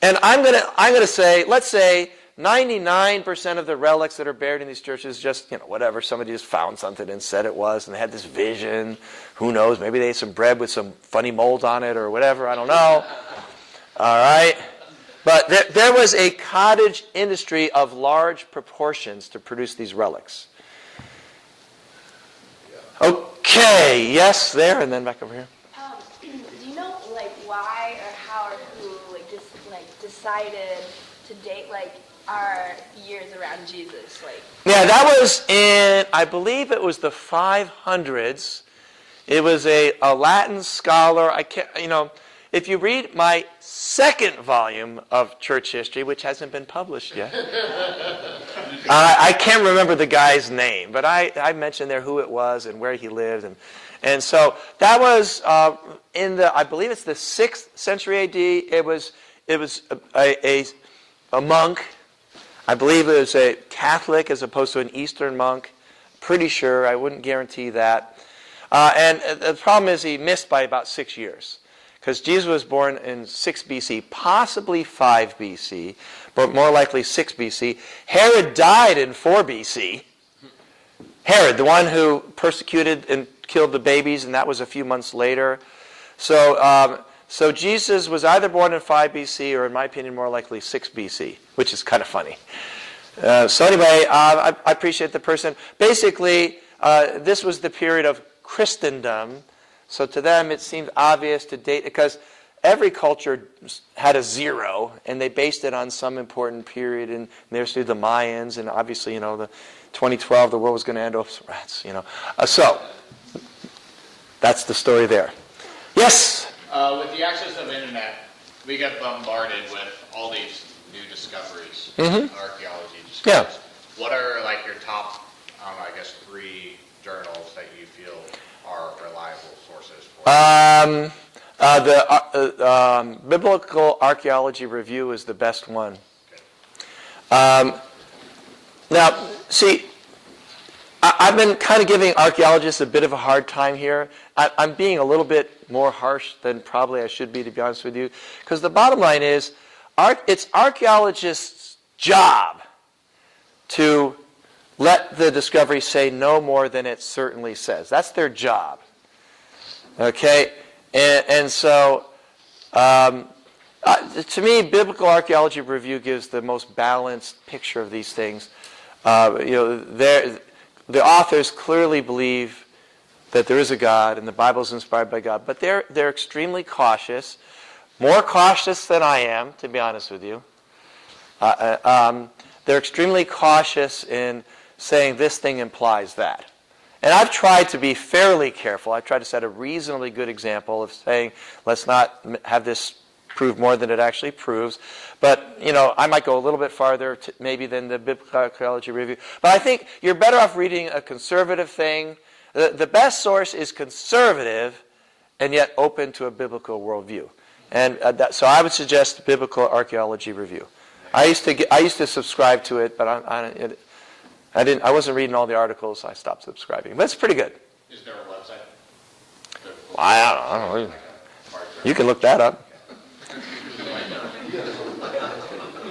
And I'm gonna say, let's say 99% of the relics that are buried in these churches, just whatever, somebody just found something and said it was, and they had this vision. Who knows? Maybe they ate some bread with some funny mold on it or whatever. I don't know. All right, but there was a cottage industry of large proportions to produce these relics. Okay, yes, there, and then back over here. Do you know like why or how or who decided to date our years around Jesus? Yeah, that was in, I believe it was the 500s. It was a Latin scholar. I can't, if you read my second volume of church history, which hasn't been published yet, I can't remember the guy's name, but I mentioned there who it was and where he lived, and so that was in the, I believe it's the 6th century A.D. It was a monk. I believe it was a Catholic as opposed to an Eastern monk. Pretty sure. I wouldn't guarantee that. And the problem is he missed by about 6 years. Because Jesus was born in 6 BC, possibly 5 BC, but more likely 6 BC. Herod died in 4 BC. Herod, the one who persecuted and killed the babies, and that was a few months later. So Jesus was either born in 5 BC or, in my opinion, more likely 6 BC, which is kind of funny. So anyway, I appreciate the person. Basically, this was the period of Christendom. So to them, it seemed obvious to date, because every culture had a 0, and they based it on some important period, and there's the Mayans, and obviously, the 2012, the world was going to end. Oops, rats, So, that's the story there. Yes? With the access of the internet, we get bombarded with all these new discoveries, archaeology discoveries. Yeah. What are your top, 3 journals that you feel are reliable sources for? The Biblical Archaeology Review is the best one. Okay. Now, see, I've been kind of giving archaeologists a bit of a hard time here. I'm being a little bit more harsh than probably I should be honest with you, because the bottom line is, it's archaeologists' job to let the discovery say no more than it certainly says. That's their job. Okay? And so, to me, Biblical Archaeology Review gives the most balanced picture of these things. The authors clearly believe that there is a God and the Bible is inspired by God, but they're extremely cautious, more cautious than I am, to be honest with you. They're extremely cautious in saying this thing implies that. And I've tried to be fairly careful. I've tried to set a reasonably good example of saying, let's not have this prove more than it actually proves. But, I might go a little bit farther maybe than the Biblical Archaeology Review. But I think you're better off reading a conservative thing. The best source is conservative and yet open to a biblical worldview. And so I would suggest Biblical Archaeology Review. I used to subscribe to it, but I wasn't reading all the articles, so I stopped subscribing. But it's pretty good. Is there a website? I don't know. You can look that up.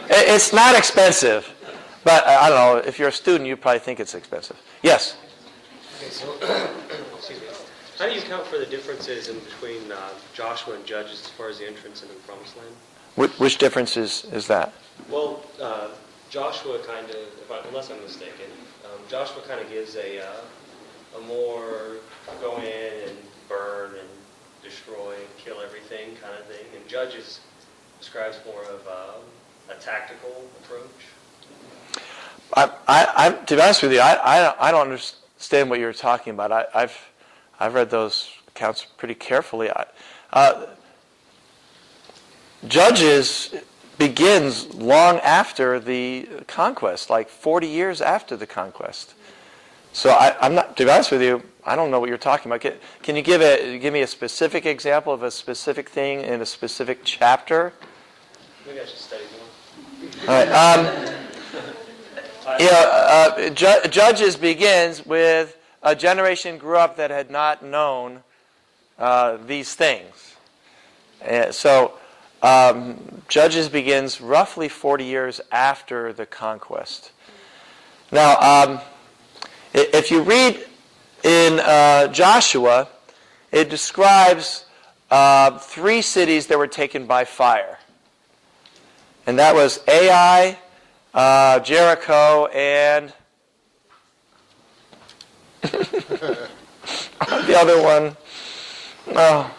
It's not expensive, but I don't know. If you're a student, you probably think it's expensive. Yes? Okay, so, excuse me. How do you account for the differences in between Joshua and Judges as far as the entrance into the Promised Land? Which difference is that? Well, Joshua kind of, unless I'm mistaken, Joshua kind of gives a more go in and burn and destroy and kill everything kind of thing, and Judges describes more of a tactical approach. To be honest with you, I don't understand what you're talking about. I've read those accounts pretty carefully. Judges begins long after the conquest, like 40 years after the conquest. So I'm not, to be honest with you, I don't know what you're talking about. Can you give me a specific example of a specific thing in a specific chapter? Maybe I should study more. All right. Judges begins with a generation grew up that had not known these things. Judges begins roughly 40 years after the conquest. Now, if you read in Joshua, it describes 3 cities that were taken by fire. And that was Ai, Jericho, and The other one, oh,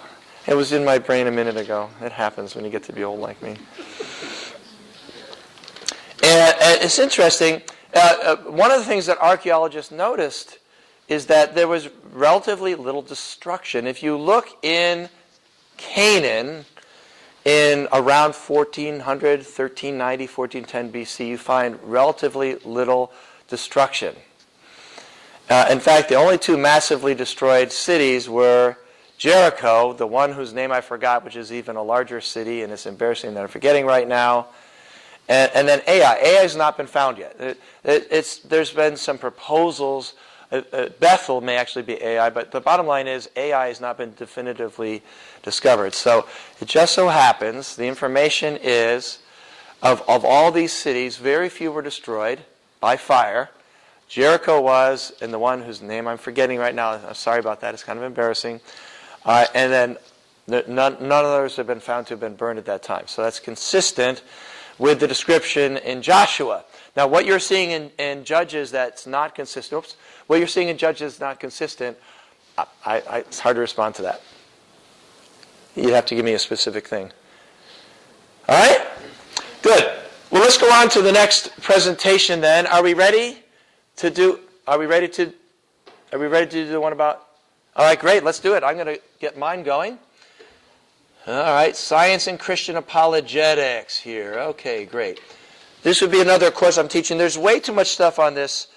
it was in my brain a minute ago. It happens when you get to be old like me. And it's interesting. One of the things that archaeologists noticed is that there was relatively little destruction. If you look in Canaan in around 1400, 1390, 1410 BC, you find relatively little destruction. In fact, the only two massively destroyed cities were Jericho, the one whose name I forgot, which is even a larger city, and it's embarrassing that I'm forgetting right now, and then Ai. Ai has not been found yet. There's been some proposals. Bethel may actually be Ai, but the bottom line is Ai has not been definitively discovered. So it just so happens, the information is, of all these cities, very few were destroyed by fire. Jericho was, and the one whose name I'm forgetting right now, I'm sorry about that, it's kind of embarrassing. And then none of those have been found to have been burned at that time. So that's consistent with the description in Joshua. Now, what you're seeing in Judges that's not consistent, what you're seeing in Judges not consistent, it's hard to respond to that. You'd have to give me a specific thing. All right? Good. Well, let's go on to the next presentation then. Are we ready to do the one about? All right, great. Let's do it. I'm going to get mine going. All right, Science and Christian Apologetics here. Okay, great. This would be another course I'm teaching. There's way too much stuff on this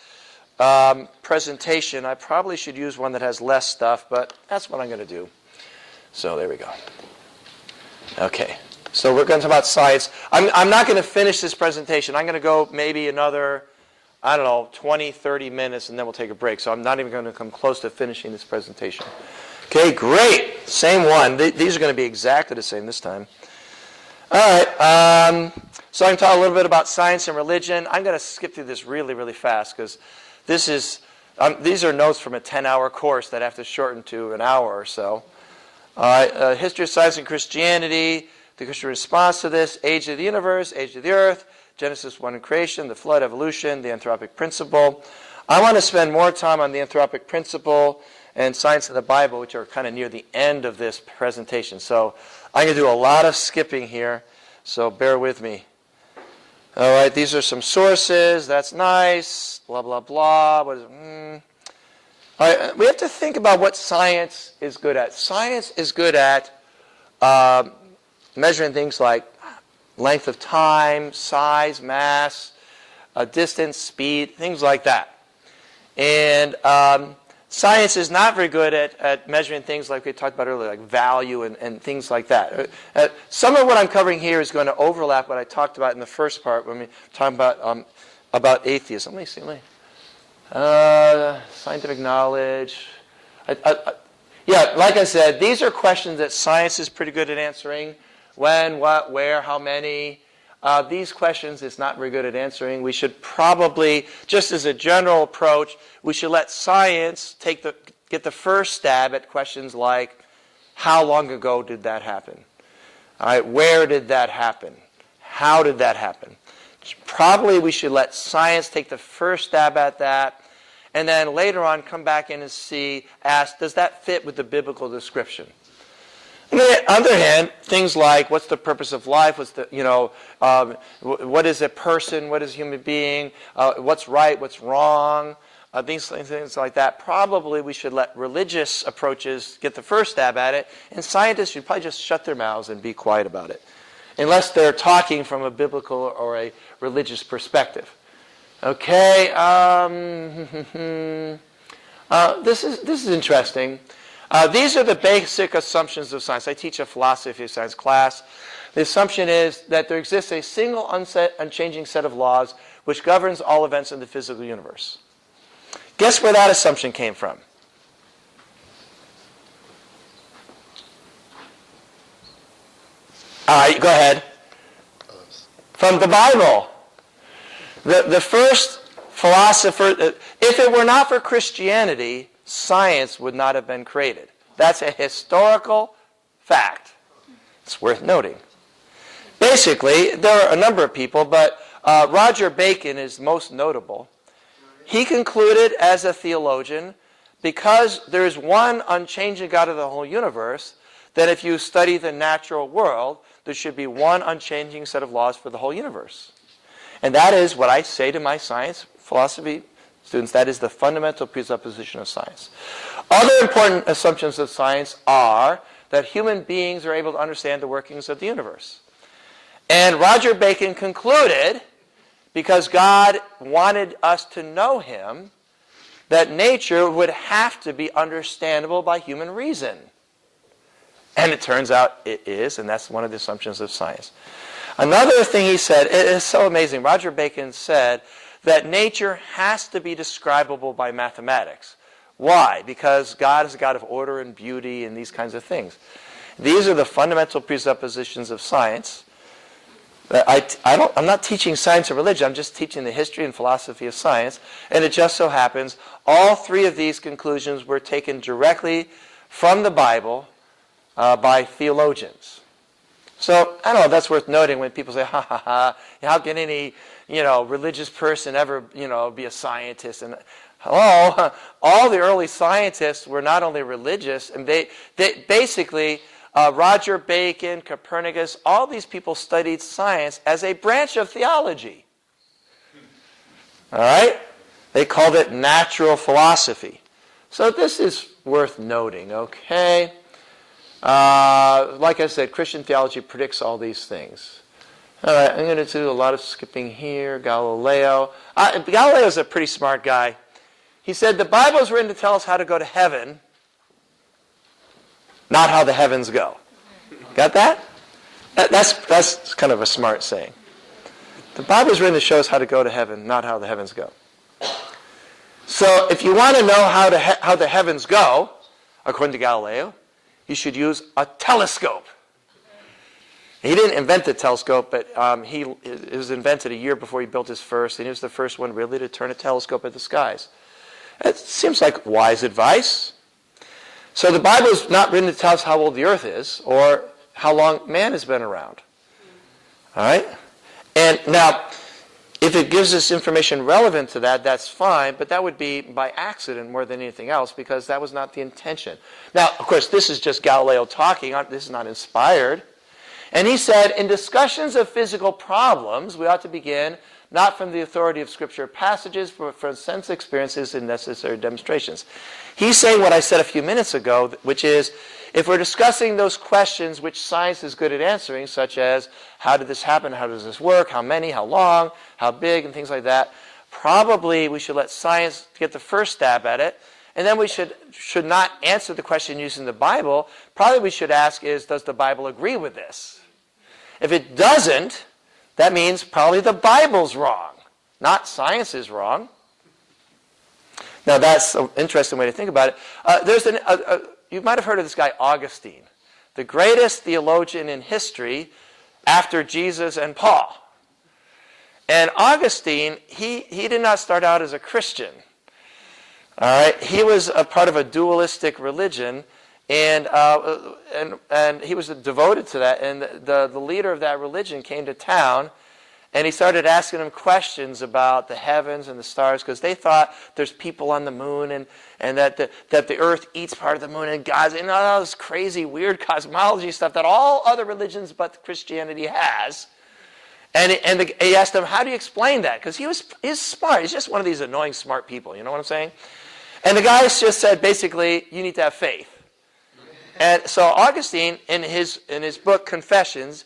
presentation. I probably should use one that has less stuff, but that's what I'm going to do. So there we go. Okay, so we're going to talk about science. I'm not going to finish this presentation. I'm going to go maybe another, 20, 30 minutes, and then we'll take a break. So I'm not even going to come close to finishing this presentation. Okay, great. Same one. These are going to be exactly the same this time. All right. So I'm going to talk a little bit about science and religion. I'm going to skip through this really, really fast because these are notes from a 10-hour course that I have to shorten to an hour or so. History of science and Christianity, the Christian response to this, age of the universe, age of the earth, Genesis 1 and creation, the flood, evolution, the anthropic principle. I want to spend more time on the anthropic principle and science of the Bible, which are kind of near the end of this presentation. So I'm going to do a lot of skipping here, so bear with me. All right, these are some sources. That's nice. Blah, blah, blah. What is All right, we have to think about what science is good at. Science is good at measuring things like length of time, size, mass, distance, speed, things like that. And science is not very good at measuring things like we talked about earlier, like value and things like that. Some of what I'm covering here is going to overlap what I talked about in the first part when we talked about atheism. Let me see. Scientific knowledge. Yeah, like I said, these are questions that science is pretty good at answering. When, what, where, how many. These questions it's not very good at answering. We should probably, just as a general approach, we should let science get the first stab at questions like, how long ago did that happen? All right, where did that happen? How did that happen? Probably we should let science take the first stab at that, and then later on come back in and ask, does that fit with the biblical description? On the other hand, things like what's the purpose of life? What is a person? What is a human being? What's right? What's wrong? Things like that. Probably we should let religious approaches get the first stab at it, and scientists should probably just shut their mouths and be quiet about it, unless they're talking from a biblical or a religious perspective. Okay. This is interesting. These are the basic assumptions of science. I teach a philosophy of science class. The assumption is that there exists a single unchanging set of laws which governs all events in the physical universe. Guess where that assumption came from? All right, go ahead. From the Bible. The first philosopher, if it were not for Christianity, science would not have been created. That's a historical fact. It's worth noting. Basically, there are a number of people, but Roger Bacon is most notable. He concluded as a theologian because there is one unchanging God of the whole universe, then if you study the natural world, there should be one unchanging set of laws for the whole universe. And that is what I say to my science philosophy students. That is the fundamental presupposition of science. Other important assumptions of science are that human beings are able to understand the workings of the universe. And Roger Bacon concluded, because God wanted us to know him, that nature would have to be understandable by human reason. And it turns out it is, and that's one of the assumptions of science. Another thing he said, it is so amazing. Roger Bacon said that nature has to be describable by mathematics. Why? Because God is a God of order and beauty and these kinds of things. These are the fundamental presuppositions of science. I'm not teaching science or religion. I'm just teaching the history and philosophy of science. And it just so happens all three of these conclusions were taken directly from the Bible by theologians. So, I don't know, that's worth noting when people say, ha ha ha, how can any, religious person ever, be a scientist? And hello, all the early scientists were not only religious, and they basically, Roger Bacon, Copernicus, all these people studied science as a branch of theology. All right? They called it natural philosophy. So this is worth noting, okay? Like I said, Christian theology predicts all these things. All right, I'm going to do a lot of skipping here. Galileo. Galileo's a pretty smart guy. He said the Bible is written to tell us how to go to heaven, not how the heavens go. Got that? That's kind of a smart saying. The Bible is written to show us how to go to heaven, not how the heavens go. So if you want to know how the heavens go, according to Galileo, you should use a telescope. He didn't invent the telescope, but it was invented a year before he built his first, and he was the first one really to turn a telescope at the skies. It seems like wise advice. So the Bible is not written to tell us how old the earth is or how long man has been around. All right? And now, if it gives us information relevant to that, that's fine, but that would be by accident more than anything else because that was not the intention. Now, of course, this is just Galileo talking. This is not inspired. And he said, in discussions of physical problems, we ought to begin not from the authority of Scripture passages, but from sense experiences and necessary demonstrations. He's saying what I said a few minutes ago, which is, if we're discussing those questions which science is good at answering, such as, how did this happen, how does this work, how many, how long, how big, and things like that, probably we should let science get the first stab at it, and then we should not answer the question using the Bible. Probably we should ask is, does the Bible agree with this? If it doesn't, that means probably the Bible's wrong, not science is wrong. Now that's an interesting way to think about it. You might have heard of this guy Augustine, the greatest theologian in history after Jesus and Paul. And Augustine, he did not start out as a Christian. All right, he was a part of a dualistic religion, and he was devoted to that. And the leader of that religion came to town, and he started asking him questions about the heavens and the stars, because they thought there's people on the moon, and that the earth eats part of the moon, and God's, and all this crazy, weird cosmology stuff that all other religions but Christianity has. And he asked him, how do you explain that? Because he's smart. He's just one of these annoying smart people. You know what I'm saying? And the guy just said, basically, you need to have faith. And so Augustine, in his book Confessions,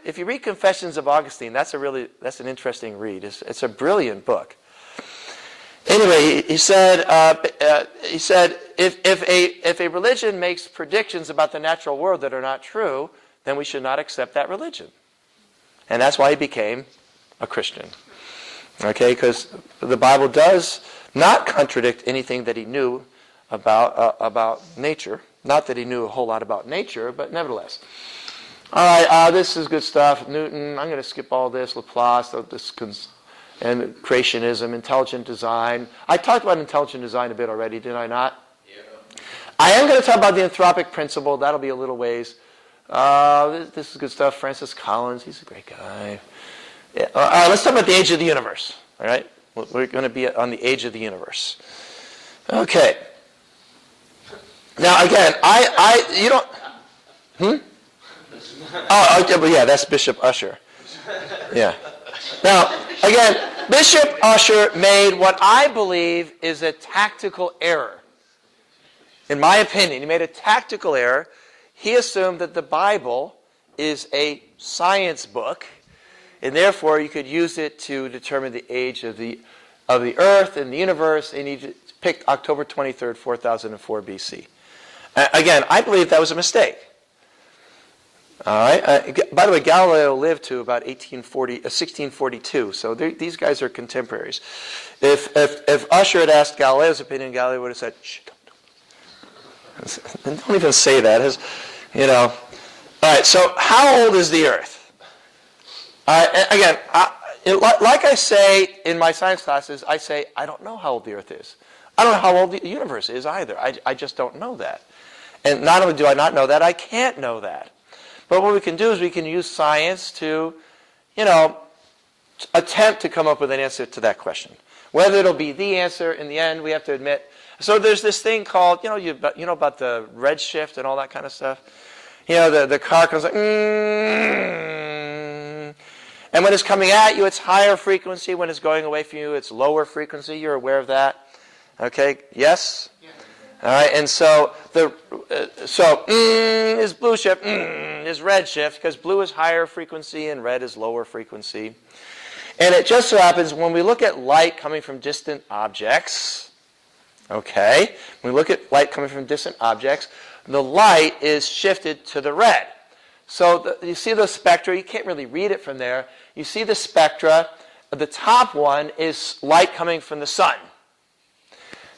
if you read Confessions of Augustine, that's an interesting read. It's a brilliant book. Anyway, he said if a religion makes predictions about the natural world that are not true, then we should not accept that religion. And that's why he became a Christian. Okay, because the Bible does not contradict anything that he knew about nature. Not that he knew a whole lot about nature, but nevertheless. All right, this is good stuff. Newton, I'm going to skip all this. Laplace, and creationism, intelligent design. I talked about intelligent design a bit already, did I not? Yeah. I am going to talk about the anthropic principle. That'll be a little ways. This is good stuff. Francis Collins, he's a great guy. Yeah. All right, let's talk about the age of the universe. All right, we're going to be on the age of the universe. Okay. Now, again, you don't... Oh, okay, but yeah, that's Bishop Ussher. Yeah. Now, again, Bishop Ussher made what I believe is a tactical error. In my opinion, he made a tactical error. He assumed that the Bible is a science book, and therefore you could use it to determine the age of the earth and the universe, and he picked October 23rd, 4004 BC. Again, I believe that was a mistake. All right. By the way, Galileo lived to about 1642, so these guys are contemporaries. If Ussher had asked Galileo's opinion, Galileo would have said, "Shh, don't even say that." All right. So, how old is the Earth? Again, like I say in my science classes, I say I don't know how old the Earth is. I don't know how old the universe is either. I just don't know that. And not only do I not know that, I can't know that. But what we can do is we can use science to, attempt to come up with an answer to that question. Whether it'll be the answer in the end, we have to admit. So there's this thing called, you know about the redshift and all that kind of stuff. The car comes like, and when it's coming at you, it's higher frequency. When it's going away from you, it's lower frequency. You're aware of that? Okay. Yes. All right, and so is blue shift, is red shift, because blue is higher frequency and red is lower frequency. And it just so happens when we look at light coming from distant objects, okay, when we look at light coming from distant objects, the light is shifted to the red. So you see the spectra, you can't really read it from there. You see the spectra, the top one is light coming from the sun.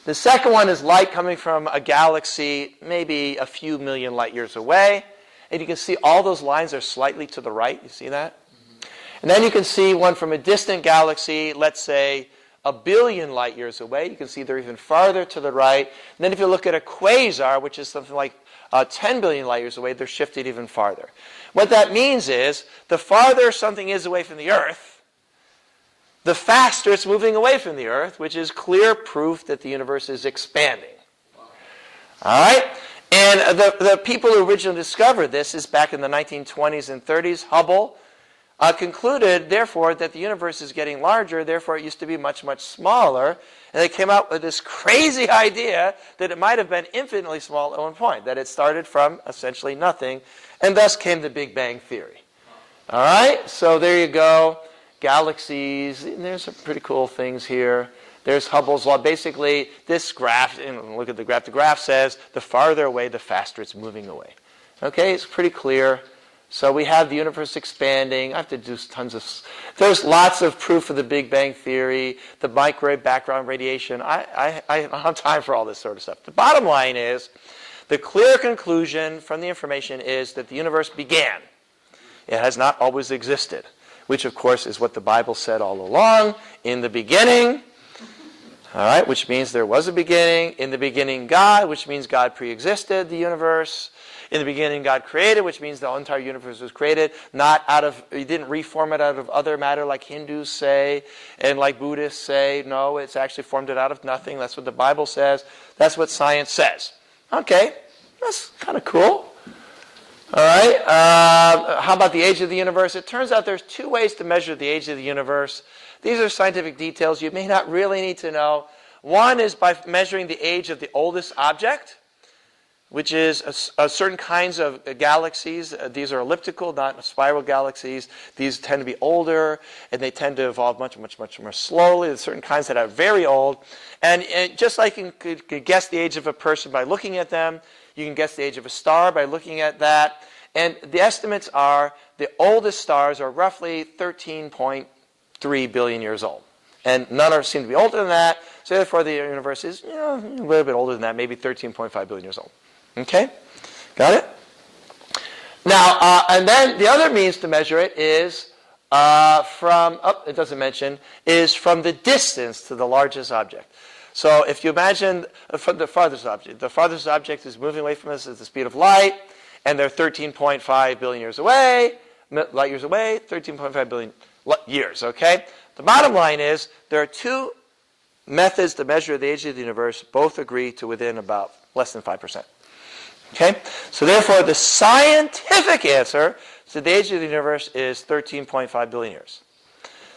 The second one is light coming from a galaxy maybe a few million light years away. And you can see all those lines are slightly to the right. You see that? Mm-hmm. And then you can see one from a distant galaxy, let's say a billion light years away. You can see they're even farther to the right. And then if you look at a quasar, which is something like 10 billion light years away, they're shifted even farther. What that means is the farther something is away from the Earth, the faster it's moving away from the Earth, which is clear proof that the universe is expanding. All right? And the people who originally discovered this is back in the 1920s and 30s. Hubble concluded, therefore, that the universe is getting larger, therefore it used to be much, much smaller. And they came out with this crazy idea that it might have been infinitely small at one point, that it started from essentially nothing, and thus came the Big Bang Theory. All right? So there you go. Galaxies, and there's some pretty cool things here. There's Hubble's law. Basically, this graph, and look at the graph. The graph says the farther away, the faster it's moving away. Okay, it's pretty clear. So we have the universe expanding. I have to do there's lots of proof of the Big Bang Theory, the microwave background radiation. I don't have time for all this sort of stuff. The bottom line is, the clear conclusion from the information is that the universe began. It has not always existed, which, of course, is what the Bible said all along. In the beginning, all right, which means there was a beginning. In the beginning, God, which means God pre-existed the universe. In the beginning, God created, which means the entire universe was created. He didn't reform it out of other matter like Hindus say and like Buddhists say. No, it's actually formed it out of nothing. That's what the Bible says. That's what science says. Okay, that's kind of cool. All right, how about the age of the universe? It turns out there's two ways to measure the age of the universe. These are scientific details you may not really need to know. One is by measuring the age of the oldest object, which is certain kinds of galaxies. These are elliptical, not spiral galaxies. These tend to be older, and they tend to evolve much, much, much more slowly. There's certain kinds that are very old. And just like you could guess the age of a person by looking at them, you can guess the age of a star by looking at that. And the estimates are the oldest stars are roughly 13.3 billion years old. And none seem to be older than that. So therefore the universe is a little bit older than that, maybe 13.5 billion years old. Okay? Got it? Now, and then the other means to measure it is from the distance to the largest object. So if you imagine from the farthest object is moving away from us at the speed of light, and they're 13.5 billion years away, light years away, 13.5 billion years, okay? The bottom line is there are two methods to measure the age of the universe. Both agree to within about less than 5%. Okay? So therefore, the scientific answer to the age of the universe is 13.5 billion years.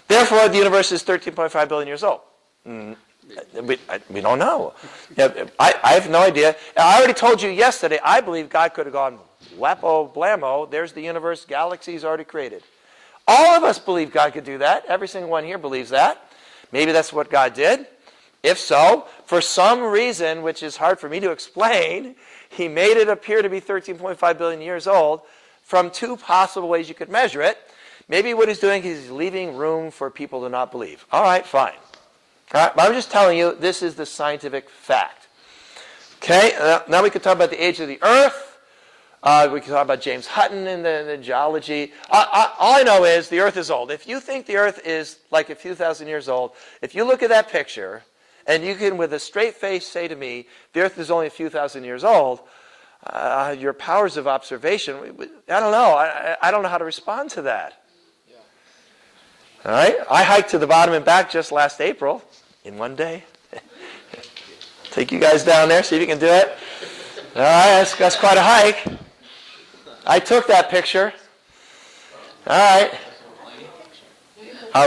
Therefore, the universe is 13.5 billion years old. We don't know. I have no idea. I already told you yesterday, I believe God could have gone, whappo blammo, there's the universe, galaxies already created. All of us believe God could do that. Every single one here believes that. Maybe that's what God did. If so, for some reason, which is hard for me to explain, he made it appear to be 13.5 billion years old from two possible ways you could measure it. Maybe what he's doing is he's leaving room for people to not believe. All right, fine. All right, but I'm just telling you, this is the scientific fact. Okay, now we can talk about the age of the Earth. We can talk about James Hutton and the geology. All I know is the Earth is old. If you think the Earth is like a few thousand years old, if you look at that picture, and you can with a straight face say to me, the Earth is only a few thousand years old, your powers of observation, I don't know. I don't know how to respond to that. All right? I hiked to the bottom and back just last April in one day. Take you guys down there, see if you can do it. All right, that's quite a hike. I took that picture. All right.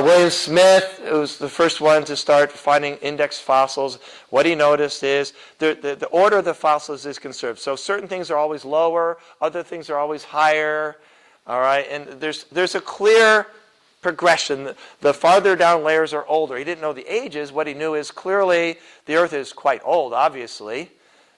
William Smith was the first one to start finding index fossils. What he noticed is the order of the fossils is conserved. So certain things are always lower, other things are always higher. All right, and there's a clear progression. The farther down layers are older. He didn't know the ages. What he knew is clearly the Earth is quite old, obviously.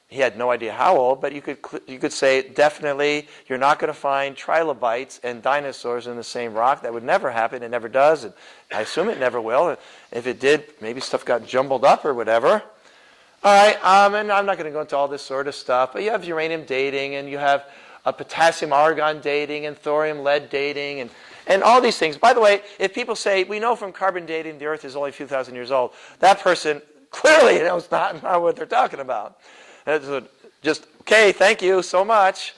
He had no idea how old, but you could say definitely you're not going to find trilobites and dinosaurs in the same rock. That would never happen. It never does. And I assume it never will. If it did, maybe stuff got jumbled up or whatever. All right, and I'm not going to go into all this sort of stuff, but you have uranium dating, and you have potassium-argon dating, and thorium-lead dating, and all these things. By the way, if people say, we know from carbon dating the Earth is only a few thousand years old, that person clearly knows not what they're talking about. Just, okay, thank you so much.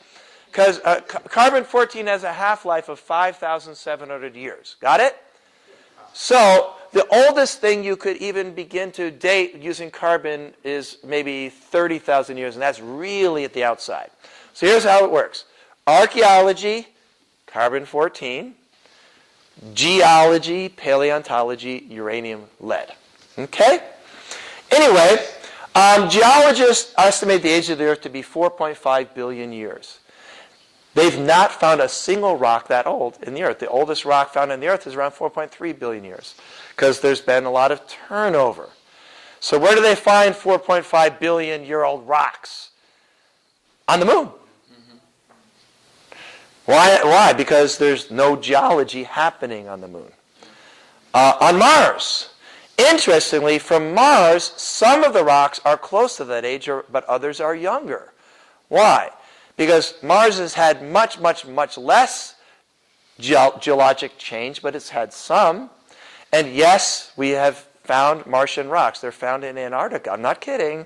Because carbon-14 has a half-life of 5,700 years. Got it? So the oldest thing you could even begin to date using carbon is maybe 30,000 years, and that's really at the outside. So here's how it works. Archaeology, carbon-14. Geology, paleontology, uranium, lead. Okay? Anyway, geologists estimate the age of the Earth to be 4.5 billion years. They've not found a single rock that old in the Earth. The oldest rock found in the Earth is around 4.3 billion years because there's been a lot of turnover. So where do they find 4.5 billion year old rocks? On the moon. Why? Because there's no geology happening on the moon. On Mars. Interestingly, from Mars, some of the rocks are close to that age, but others are younger. Why? Because Mars has had much, much, much less geologic change, but it's had some. And yes, we have found Martian rocks. They're found in Antarctica. I'm not kidding.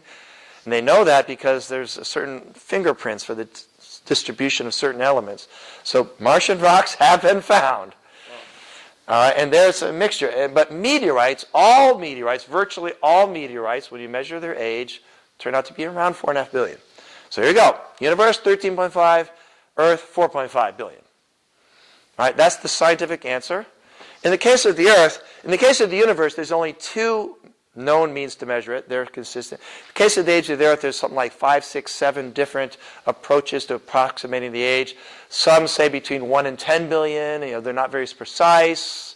And they know that because there's a certain fingerprints for the distribution of certain elements. So Martian rocks have been found. And there's a mixture. But meteorites, virtually all meteorites, when you measure their age, turn out to be around 4.5 billion. So here you go. Universe, 13.5. Earth, 4.5 billion. All right, that's the scientific answer. In the case of the Earth, in the case of the universe, there's only two known means to measure it. They're consistent. In the case of the age of the Earth, there's something like 5, 6, 7 different approaches to approximating the age. Some say between 1 and 10 billion. They're not very precise.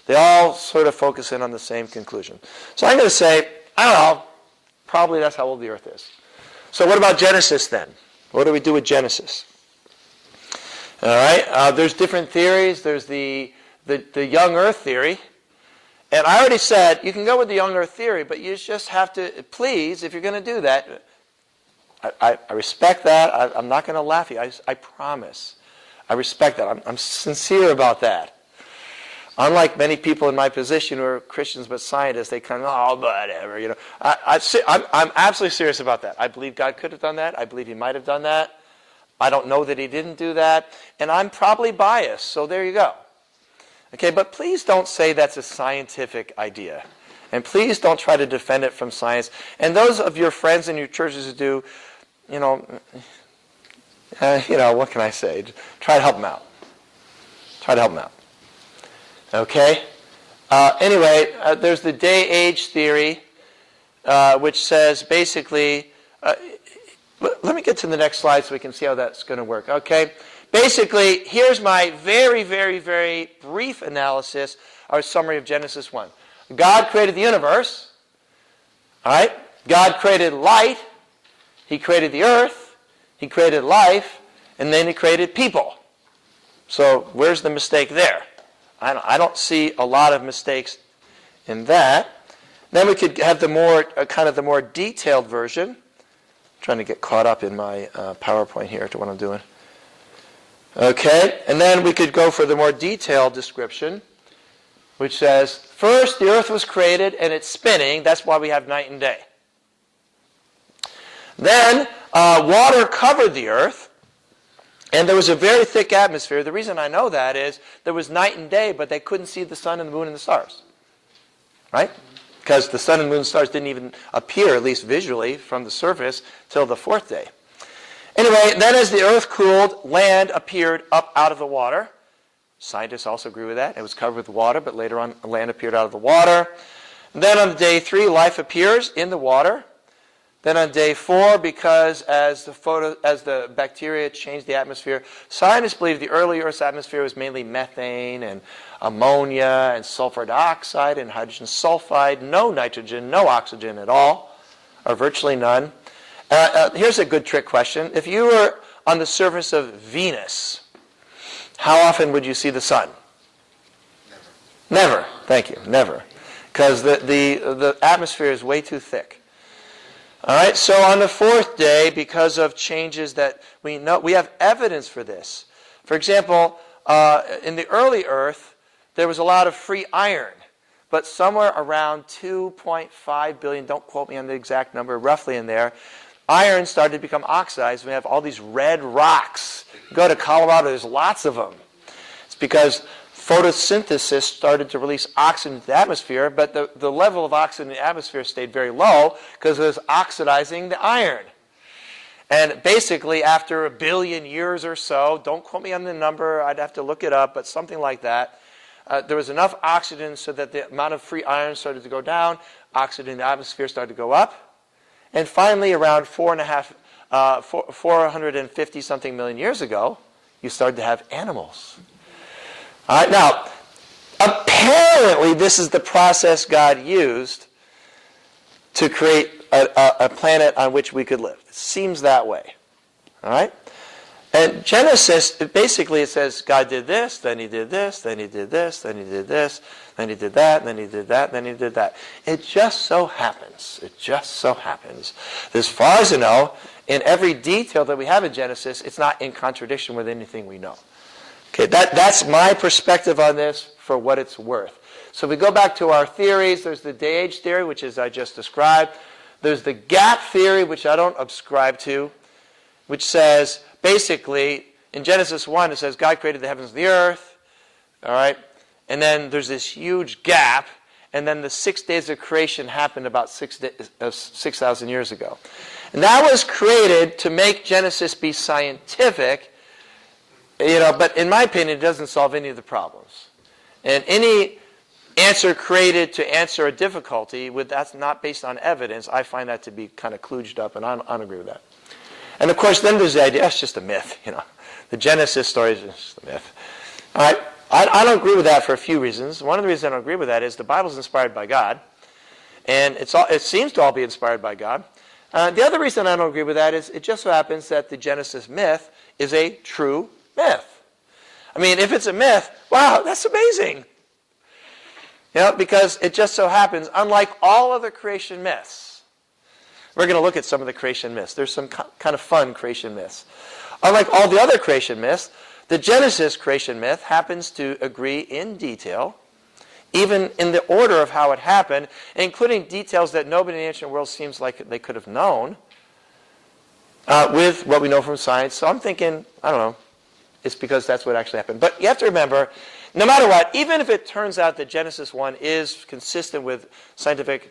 They all sort of focus in on the same conclusion. So I'm going to say, I don't know, probably that's how old the Earth is. So what about Genesis then? What do we do with Genesis? All right, there's different theories. There's the young Earth theory. And I already said, you can go with the young Earth theory, but you just have to, please, if you're going to do that, I respect that. I'm not going to laugh at you. I promise. I respect that. I'm sincere about that. Unlike many people in my position who are Christians but scientists, they kind of, oh, whatever, I'm absolutely serious about that. I believe God could have done that. I believe he might have done that. I don't know that he didn't do that. And I'm probably biased, so there you go. Okay, but please don't say that's a scientific idea. And please don't try to defend it from science. And those of your friends in your churches who do, What can I say? Try to help them out. Try to help them out. Okay? Anyway, there's the day-age theory, which says basically, let me get to the next slide so we can see how that's going to work. Okay? Basically, here's my very, very, very brief analysis or summary of Genesis 1. God created the universe. All right? God created light. He created the earth. He created life. And then he created people. So where's the mistake there? I don't see a lot of mistakes in that. Then we could have the more detailed version. I'm trying to get caught up in my PowerPoint here to what I'm doing. Okay, and then we could go for the more detailed description, which says, first the earth was created and it's spinning. That's why we have night and day. Then water covered the earth. And there was a very thick atmosphere. The reason I know that is there was night and day, but they couldn't see the sun and the moon and the stars. Right? Because the sun and moon and stars didn't even appear, at least visually, from the surface till the fourth day. Anyway, then as the earth cooled, land appeared up out of the water. Scientists also agree with that. It was covered with water, but later on land appeared out of the water. And then on day 3, life appears in the water. Then on day 4, because as the bacteria changed the atmosphere, scientists believe the early Earth's atmosphere was mainly methane and ammonia and sulfur dioxide and hydrogen sulfide, no nitrogen, no oxygen at all, or virtually none. Here's a good trick question. If you were on the surface of Venus, how often would you see the sun? Never. Thank you. Never. Because the atmosphere is way too thick. All right, so on the 4th day, because of changes that we know, we have evidence for this. For example, in the early Earth, there was a lot of free iron, but somewhere around 2.5 billion, don't quote me on the exact number, roughly in there, iron started to become oxidized. We have all these red rocks. Go to Colorado, there's lots of them. It's because photosynthesis started to release oxygen into the atmosphere, but the level of oxygen in the atmosphere stayed very low because it was oxidizing the iron. And basically, after 1 billion years or so, don't quote me on the number, I'd have to look it up, but something like that, there was enough oxygen so that the amount of free iron started to go down, oxygen in the atmosphere started to go up, and finally, around 450-something million years ago, you started to have animals. All right, now, apparently this is the process God used to create a planet on which we could live. It seems that way. All right? And Genesis, it says God did this, then he did this, then he did this, then he did this, then he did that, then he did that, then he did that. It just so happens, that as far as I know, in every detail that we have in Genesis, it's not in contradiction with anything we know. Okay, that's my perspective on this for what it's worth. So we go back to our theories. There's the day-age theory, which is I just described. There's the gap theory, which I don't subscribe to, which says, basically, in Genesis 1, it says God created the heavens and the earth. All right? And then there's this huge gap, and then the 6 days of creation happened about 6,000 years ago. And that was created to make Genesis be scientific. But in my opinion, it doesn't solve any of the problems. And any answer created to answer a difficulty that's not based on evidence, I find that to be kind of kludged up, and I don't agree with that. And of course, then there's the idea, it's just a myth, The Genesis story is just a myth. All right, I don't agree with that for a few reasons. One of the reasons I don't agree with that is the Bible's inspired by God, and it seems to all be inspired by God. The other reason I don't agree with that is it just so happens that the Genesis myth is a true myth. I mean, if it's a myth, wow, that's amazing. Because it just so happens, unlike all other creation myths, we're going to look at some of the creation myths. There's some kind of fun creation myths. Unlike all the other creation myths, the Genesis creation myth happens to agree in detail, even in the order of how it happened, including details that nobody in the ancient world seems like they could have known, with what we know from science. So I'm thinking, I don't know, it's because that's what actually happened. But you have to remember, no matter what, even if it turns out that Genesis 1 is consistent with scientific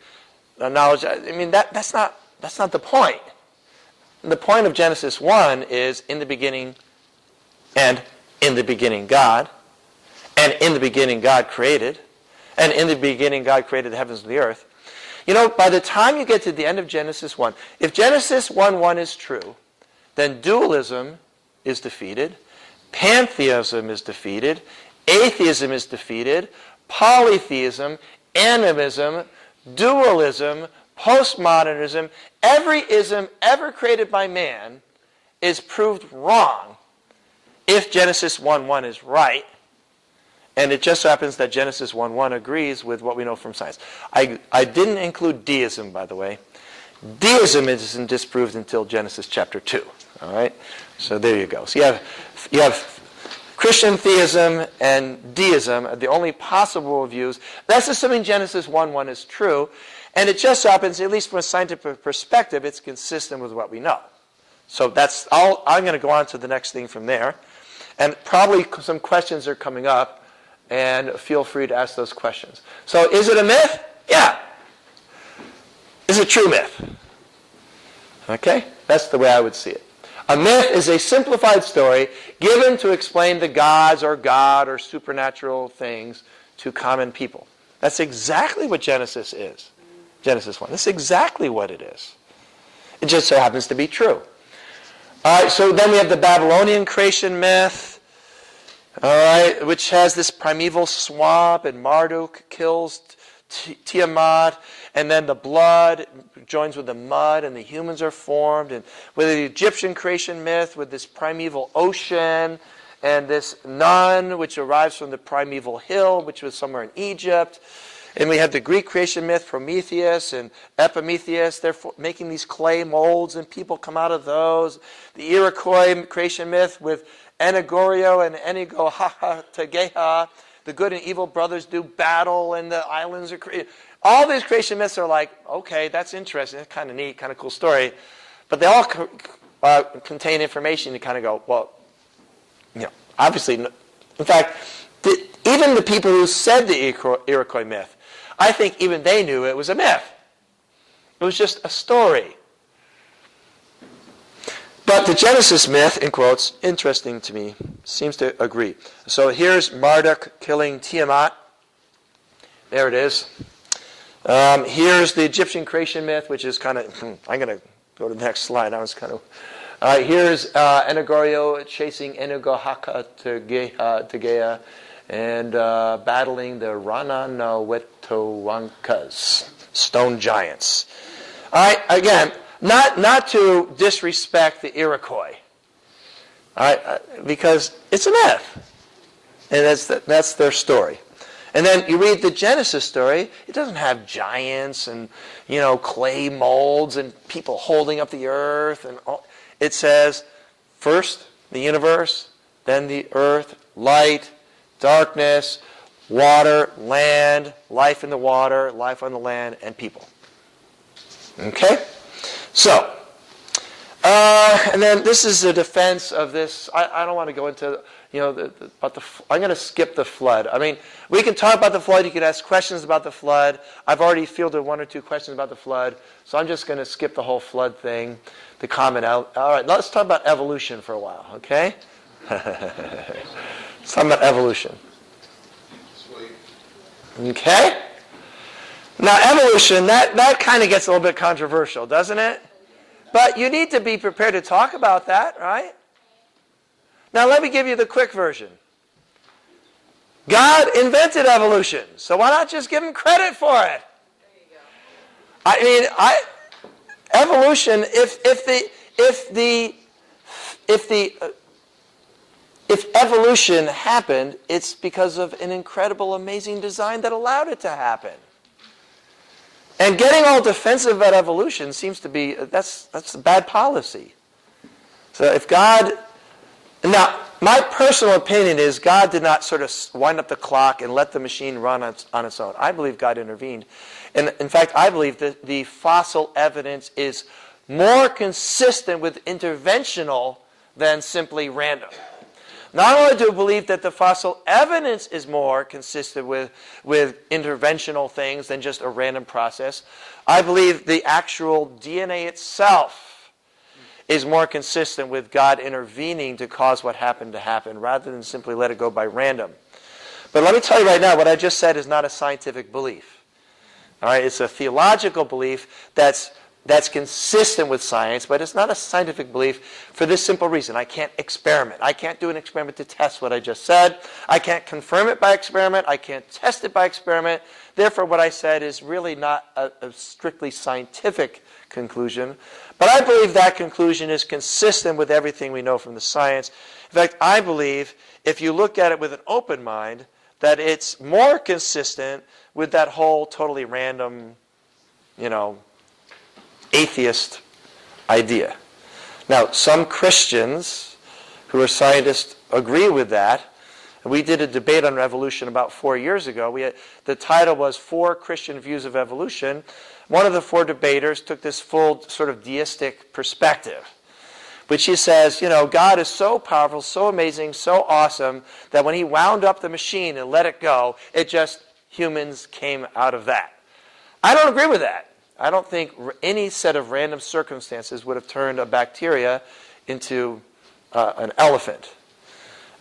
knowledge, I mean, that's not the point. the point of Genesis 1 is in the beginning, and in the beginning God, and in the beginning God created, and in the beginning God created the heavens and the earth. You know, by the time you get to the end of Genesis 1, if Genesis 1:1 is true, then dualism is defeated, pantheism is defeated, atheism is defeated, polytheism, animism, dualism, postmodernism, every ism ever created by man is proved wrong if Genesis 1:1 is right. And it just happens that Genesis 1:1 agrees with what we know from science. I didn't include deism, by the way. Deism isn't disproved until Genesis chapter 2. All right? So there you go. So you have Christian theism and deism are the only possible views. That's assuming Genesis 1:1 is true. And it just happens, at least from a scientific perspective, it's consistent with what we know. So that's all. I'm going to go on to the next thing from there. And probably some questions are coming up. And feel free to ask those questions. So is it a myth? Yeah. Is it a true myth? Okay? That's the way I would see it. A myth is a simplified story given to explain the gods or God or supernatural things to common people. That's exactly what Genesis is. Genesis 1. That's exactly what it is. It just so happens to be true. All right, so then we have the Babylonian creation myth. All right, which has this primeval swamp, and Marduk kills Tiamat, and then the blood joins with the mud, and the humans are formed. And with the Egyptian creation myth, with this primeval ocean, and this nun, which arrives from the primeval hill, which was somewhere in Egypt. And we have the Greek creation myth, Prometheus and Epimetheus. They're making these clay molds, and people come out of those. The Iroquois creation myth with Enigorio and Enigo-Tegeha. The good and evil brothers do battle, and the islands are created. All these creation myths are like, okay, that's interesting. That's kind of neat, kind of cool story. But they all contain information. You kind of go, well, you know, obviously. In fact, even the people who said the Iroquois myth, I think even they knew it was a myth. It was just a story. But the Genesis myth, in quotes, interesting to me, seems to agree. So here's Marduk killing Tiamat. There it is. Here's the Egyptian creation myth, which is kind of, I'm going to go to the next slide. I was kind of, here's Enigorio chasing Enigo-Tegeha and battling the Rananawetowankas, stone giants. All right, again, not to disrespect the Iroquois, all right, because it's a myth, and that's their story. And then you read the Genesis story; it doesn't have giants and clay molds and people holding up the earth, and all. It says first the universe, then the earth, light, darkness, water, land, life in the water, life on the land, and people. Okay? So, and then this is a defense of this. I don't want to go into, I'm going to skip the flood. I mean, we can talk about the flood. You can ask questions about the flood. I've already fielded one or two questions about the flood, so I'm just going to skip the whole flood thing, the comment out. All right, let's talk about evolution for a while, okay? Let's talk about evolution. Okay? Now, evolution, that kind of gets a little bit controversial, doesn't it? But you need to be prepared to talk about that, right? Now, let me give you the quick version. God invented evolution, so why not just give him credit for it? I mean, evolution, if evolution happened, it's because of an incredible, amazing design that allowed it to happen. And getting all defensive about evolution seems to be, that's bad policy. So if God, now my personal opinion is God did not sort of wind up the clock and let the machine run on its own. I believe God intervened. And in fact, I believe that the fossil evidence is more consistent with interventional than simply random. Not only do I believe that the fossil evidence is more consistent with interventional things than just a random process, I believe the actual DNA itself is more consistent with God intervening to cause what happened to happen rather than simply let it go by random. But let me tell you right now, what I just said is not a scientific belief. All right, it's a theological belief that's consistent with science, but it's not a scientific belief for this simple reason. I can't experiment. I can't do an experiment to test what I just said. I can't confirm it by experiment. I can't test it by experiment. Therefore, what I said is really not a strictly scientific conclusion. But I believe that conclusion is consistent with everything we know from the science. In fact, I believe if you look at it with an open mind, that it's more consistent with that whole totally random, atheist idea. Now, some Christians who are scientists agree with that. We did a debate on evolution about 4 years ago. The title was 4 Christian Views of Evolution. One of the 4 debaters took this full sort of deistic perspective, which he says, God is so powerful, so amazing, so awesome, that when he wound up the machine and let it go, humans came out of that. I don't agree with that. I don't think any set of random circumstances would have turned a bacteria into an elephant.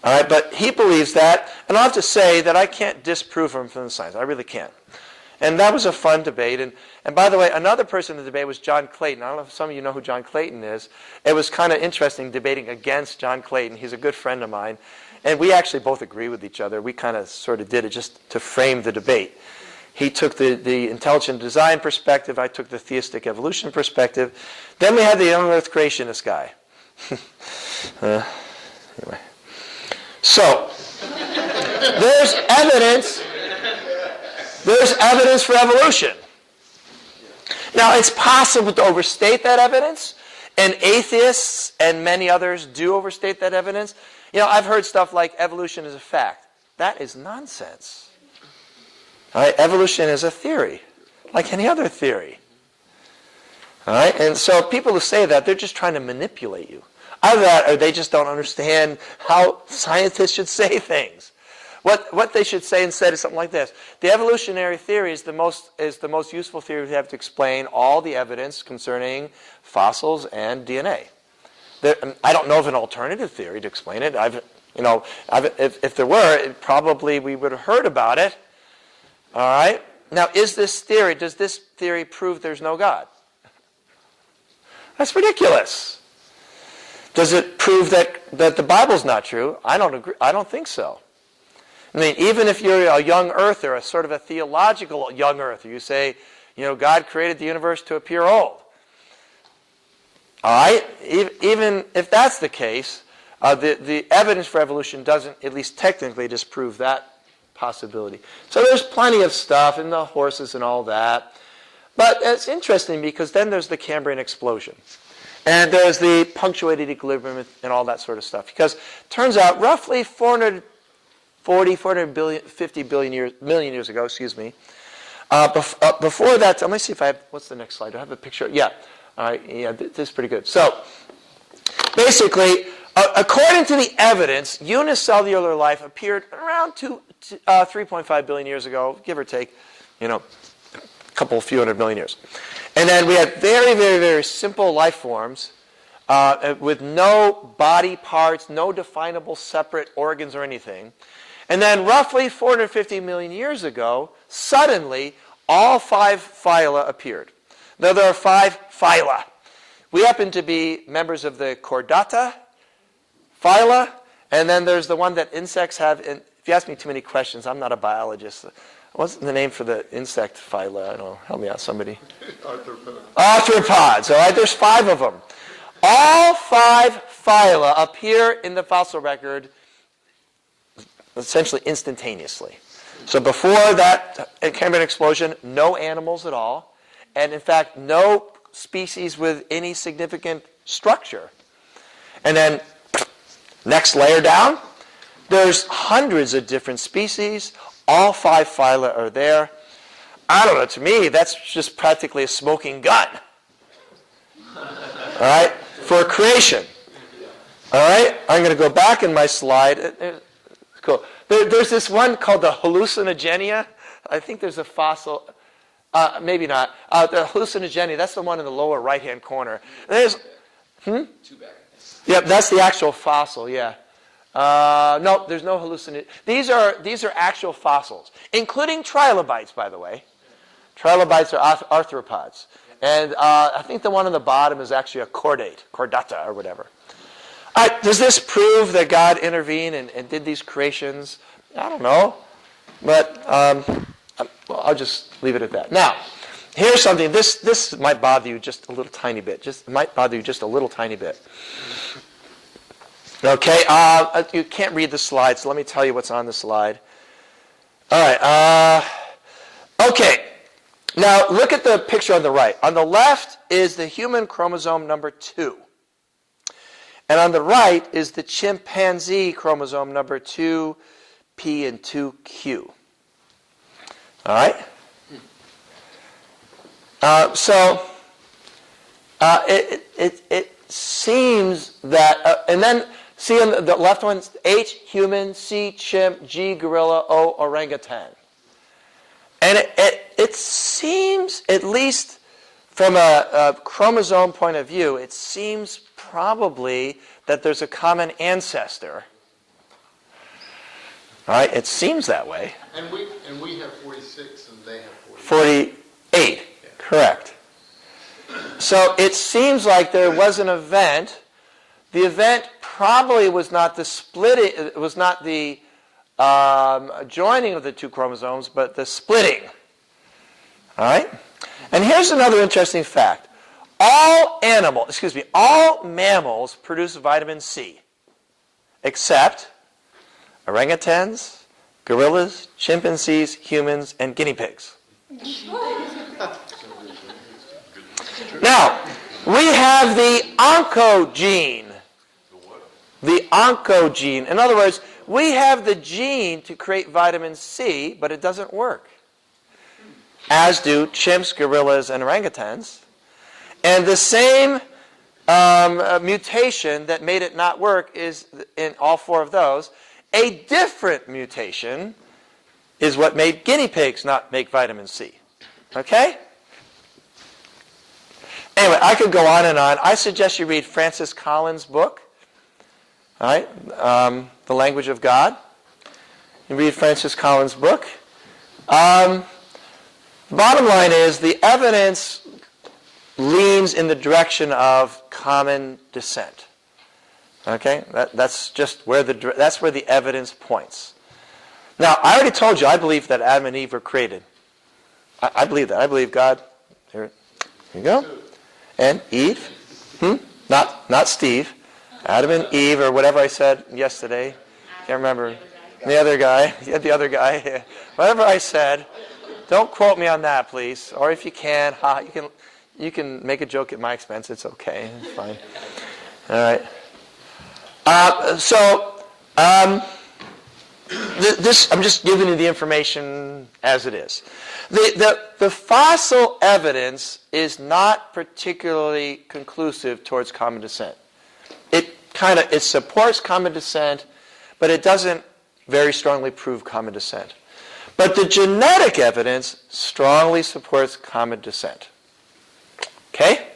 All right, but he believes that, and I'll have to say that I can't disprove him from the science. I really can't. And that was a fun debate. And by the way, another person in the debate was John Clayton. I don't know if some of you know who John Clayton is. It was kind of interesting debating against John Clayton. He's a good friend of mine. And we actually both agree with each other. We kind of sort of did it just to frame the debate. He took the intelligent design perspective. I took the theistic evolution perspective. Then we had the young earth creationist guy. Anyway. So, there's evidence. There's evidence for evolution. Now, it's possible to overstate that evidence, and atheists and many others do overstate that evidence. I've heard stuff like evolution is a fact. That is nonsense. All right? Evolution is a theory, like any other theory. All right? And so people who say that, they're just trying to manipulate you. Either that, or they just don't understand how scientists should say things. What they should say instead is something like this: the evolutionary theory is the most useful theory we have to explain all the evidence concerning fossils and DNA. I don't know of an alternative theory to explain it. If there were, probably we would have heard about it. All right. Now, does this theory prove there's no God? That's ridiculous. Does it prove that the Bible's not true? I don't agree. I don't think so. I mean, even if you're a young earther, a sort of a theological young earther, you say, God created the universe to appear old. All right? Even if that's the case, the evidence for evolution doesn't, at least technically, disprove that possibility. So there's plenty of stuff in the horses and all that. But it's interesting because then there's the Cambrian explosion. And there's the punctuated equilibrium and all that sort of stuff. Because it turns out roughly 450 million years ago, before that, let me see if I have, what's the next slide? Do I have a picture? Yeah. All right, yeah, this is pretty good. So, basically, according to the evidence, unicellular life appeared around 3.5 billion years ago, give or take, a few hundred million years. And then we had very, very, very simple life forms with no body parts, no definable separate organs or anything. And then roughly 450 million years ago, suddenly, all 5 phyla appeared. Now, there are 5 phyla. We happen to be members of the Chordata phyla, and then there's the one that insects have. And if you ask me too many questions, I'm not a biologist. What's the name for the insect phyla? I don't know. Help me out, somebody. Arthropods. All right, there's 5 of them. All 5 phyla appear in the fossil record essentially instantaneously. So before that Cambrian explosion, no animals at all, and in fact, no species with any significant structure. And then, next layer down, there's hundreds of different species. All 5 phyla are there. I don't know, to me, that's just practically a smoking gun. All right? For creation. All right? I'm going to go back in my slide. Cool. There's this one called the hallucinogenia. I think there's a fossil. Maybe not. The hallucinogenia, that's the one in the lower right-hand corner. There's Two back. Yep, that's the actual fossil, yeah. No, there's no hallucination. These are actual fossils, including trilobites, by the way. Trilobites are arthropods. And I think the one on the bottom is actually a chordata or whatever. All right, does this prove that God intervened and did these creations? I don't know. But I'll just leave it at that. Now, here's something. This might bother you just a little tiny bit. Okay, you can't read the slide, so let me tell you what's on the slide. All right. Okay. Now, look at the picture on the right. On the left is the human chromosome number 2. And on the right is the chimpanzee chromosome number 2P and 2Q. All right? It seems that, and then see on the left one, H, human, C, chimp, G, gorilla, O, orangutan. And it seems, at least from a chromosome point of view, it seems probably that there's a common ancestor. All right, it seems that way. And we have 46 and they have 48, correct. So it seems like there was an event. The event probably was not the splitting, it was not the joining of the two chromosomes, but the splitting. All right? And here's another interesting fact. All mammals produce vitamin C, except orangutans, gorillas, chimpanzees, humans, and guinea pigs. Now, we have the oncogene. The oncogene. In other words, we have the gene to create vitamin C, but it doesn't work. As do chimps, gorillas, and orangutans. And the same mutation that made it not work is in all four of those. A different mutation is what made guinea pigs not make vitamin C. Okay? Anyway, I could go on and on. I suggest you read Francis Collins' book, all right, The Language of God. You read Francis Collins' book. Bottom line is the evidence leans in the direction of common descent. Okay, that's just where the evidence points. Now, I already told you I believe that Adam and Eve were created. I believe that. I believe God. Here you go. And Eve. Not Steve. Adam and Eve, or whatever I said yesterday. Can't remember. The other guy. Yeah, the other guy. Whatever I said. Don't quote me on that, please. Or if you can, you can make a joke at my expense. It's okay. It's fine. All right. I'm just giving you the information as it is. The fossil evidence is not particularly conclusive towards common descent. It supports common descent, but it doesn't very strongly prove common descent. But the genetic evidence strongly supports common descent. Okay?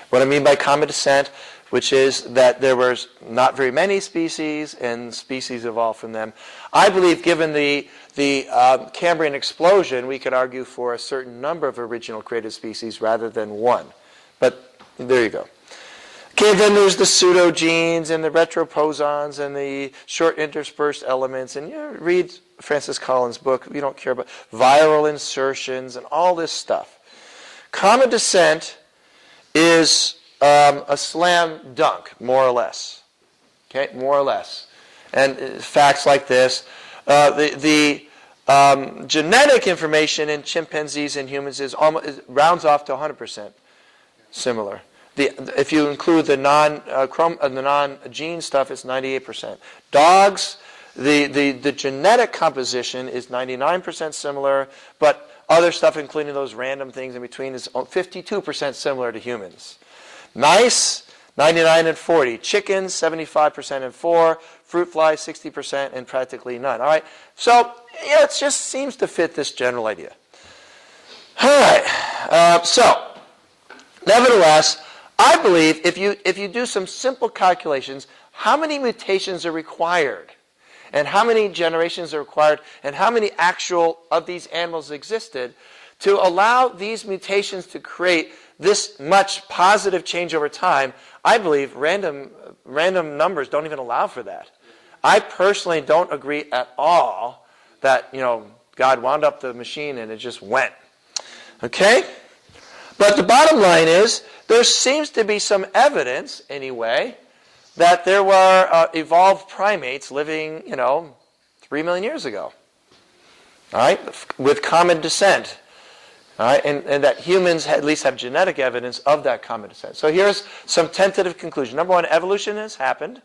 What I mean by common descent, which is that there were not very many species and species evolved from them. I believe given the Cambrian explosion, we could argue for a certain number of original created species rather than one. But there you go. Okay, then there's the pseudogenes and the retroposons and the short interspersed elements. And read Francis Collins' book. We don't care about viral insertions and all this stuff. Common descent is a slam dunk, more or less. Okay, more or less. And facts like this. The genetic information in chimpanzees and humans rounds off to 100% similar. If you include the non-gene stuff, it's 98%. Dogs, the genetic composition is 99% similar, but other stuff, including those random things in between, is 52% similar to humans. Mice, 99 and 40. Chickens, 75% and 4. Fruit flies, 60% and practically none. All right. So it just seems to fit this general idea. All right. So, nevertheless, I believe if you do some simple calculations, how many mutations are required, and how many generations are required, and how many actual of these animals existed to allow these mutations to create this much positive change over time, I believe random numbers don't even allow for that. I personally don't agree at all that, God wound up the machine and it just went. Okay? But the bottom line is, there seems to be some evidence, anyway, that there were evolved primates living, 3 million years ago. All right? With common descent. All right? And that humans at least have genetic evidence of that common descent. So here's some tentative conclusion. Number one, evolution has happened.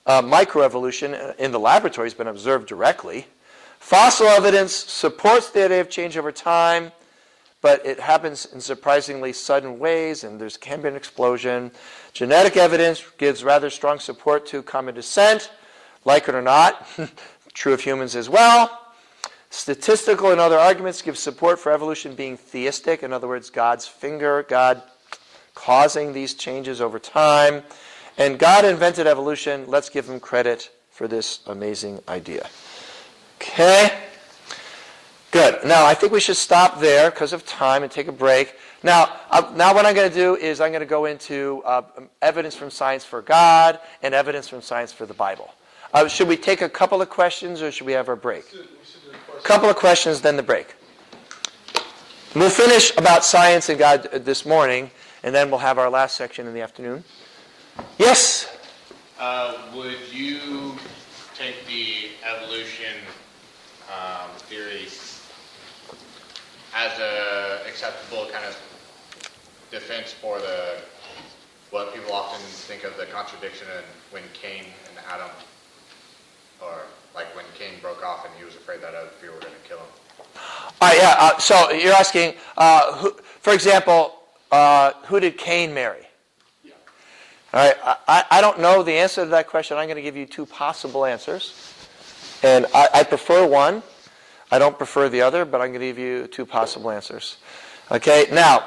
Microevolution in the laboratory has been observed directly. Fossil evidence supports the idea of change over time, but it happens in surprisingly sudden ways, and there can be an explosion. Genetic evidence gives rather strong support to common descent, like it or not. True of humans as well. Statistical and other arguments give support for evolution being theistic. In other words, God's finger, God causing these changes over time. And God invented evolution. Let's give him credit for this amazing idea. Okay? Good. Now, I think we should stop there because of time and take a break. Now what I'm going to do is I'm going to go into evidence from science for God and evidence from science for the Bible. Should we take a couple of questions or should we have our break? A couple of questions, then the break. We'll finish about science and God this morning, and then we'll have our last section in the afternoon. Yes? Would you take the evolution theory as a acceptable kind of defense for what people often think of the contradiction in when Cain and Adam, or like when Cain broke off and he was afraid that other people were going to kill him? So you're asking, for example, who did Cain marry? Yeah. All right, I don't know the answer to that question. I'm going to give you two possible answers. And I prefer one. I don't prefer the other, but I'm going to give you two possible answers. Okay, now,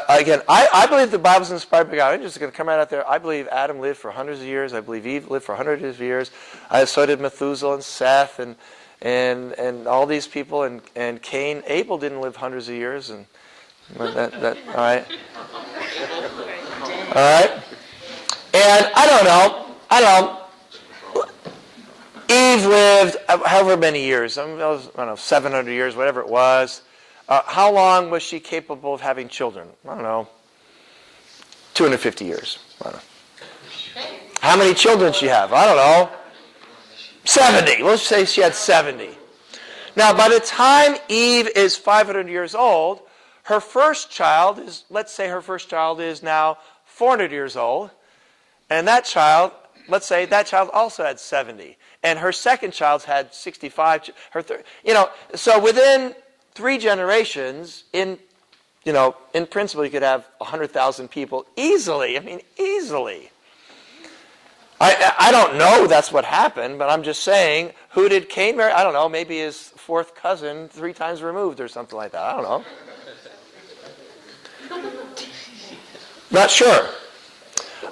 again, I believe the Bible's inspired by God. I'm just going to come right out there. I believe Adam lived for hundreds of years. I believe Eve lived for hundreds of years. So did Methuselah and Seth and all these people. And Cain, Abel didn't live hundreds of years. And all right. All right. And I don't know. Eve lived however many years, 700 years, whatever it was. How long was she capable of having children? I don't know. 250 years. I don't know. How many children did she have? I don't know. 70. Let's say she had 70. Now, by the time Eve is 500 years old, her first child is, let's say her first child is now 400 years old. And that child, let's say that child also had 70. And her second child's had 65. So within 3 generations, in principle, you could have 100,000 people easily. I mean, easily. I don't know that's what happened, but I'm just saying, who did Cain marry? I don't know, maybe his fourth cousin 3 times removed or something like that. I don't know. Not sure.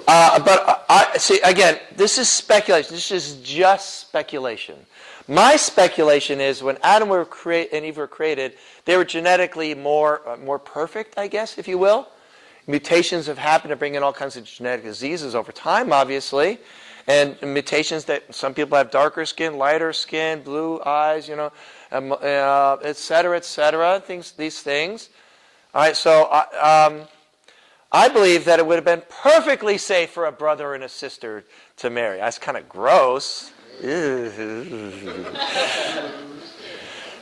But see, again, this is speculation. This is just speculation. My speculation is when Adam and Eve were created, they were genetically more perfect, I guess, if you will. Mutations have happened to bring in all kinds of genetic diseases over time, obviously. And mutations that some people have darker skin, lighter skin, blue eyes, et cetera, these things. All right, so I believe that it would have been perfectly safe for a brother and a sister to marry. That's kind of gross.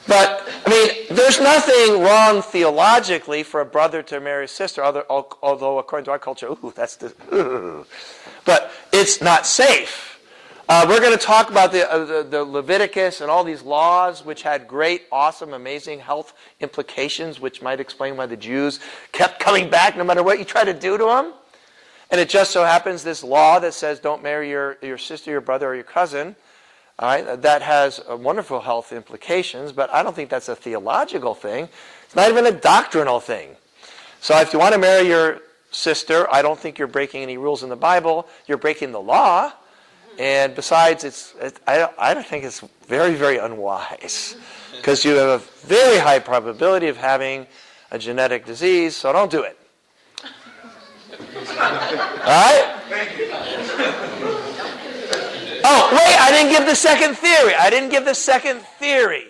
But, I mean, there's nothing wrong theologically for a brother to marry a sister, although according to our culture, but it's not safe. We're going to talk about the Leviticus and all these laws which had great, awesome, amazing health implications, which might explain why the Jews kept coming back no matter what you try to do to them. And it just so happens this law that says don't marry your sister, your brother, or your cousin, all right, that has wonderful health implications, but I don't think that's a theological thing. It's not even a doctrinal thing. So if you want to marry your sister, I don't think you're breaking any rules in the Bible. You're breaking the law. And besides, I don't think it's very, very unwise. Because you have a very high probability of having a genetic disease, so don't do it. All right? Oh, wait, I didn't give the second theory.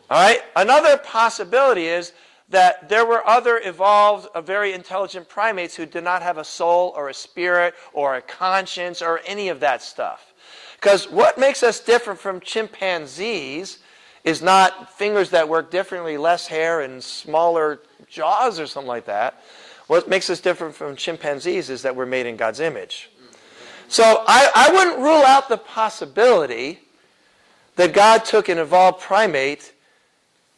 All right? Another possibility is that there were other evolved, very intelligent primates who did not have a soul or a spirit or a conscience or any of that stuff. Because what makes us different from chimpanzees is not fingers that work differently, less hair, and smaller jaws or something like that. What makes us different from chimpanzees is that we're made in God's image. So I wouldn't rule out the possibility that God took an evolved primate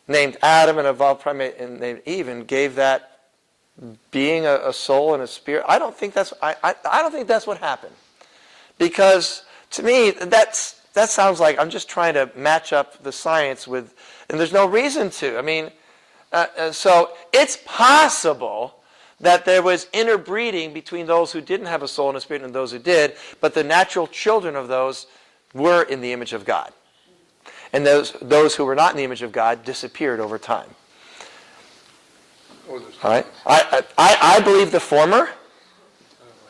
named Adam, an evolved primate named Eve, and gave that being a soul and a spirit. I don't think that's what happened. Because to me, that sounds like I'm just trying to match up the science with, and there's no reason to. I mean, so it's possible that there was interbreeding between those who didn't have a soul and a spirit and those who did, but the natural children of those were in the image of God. And those who were not in the image of God disappeared over time. All right? I believe the former.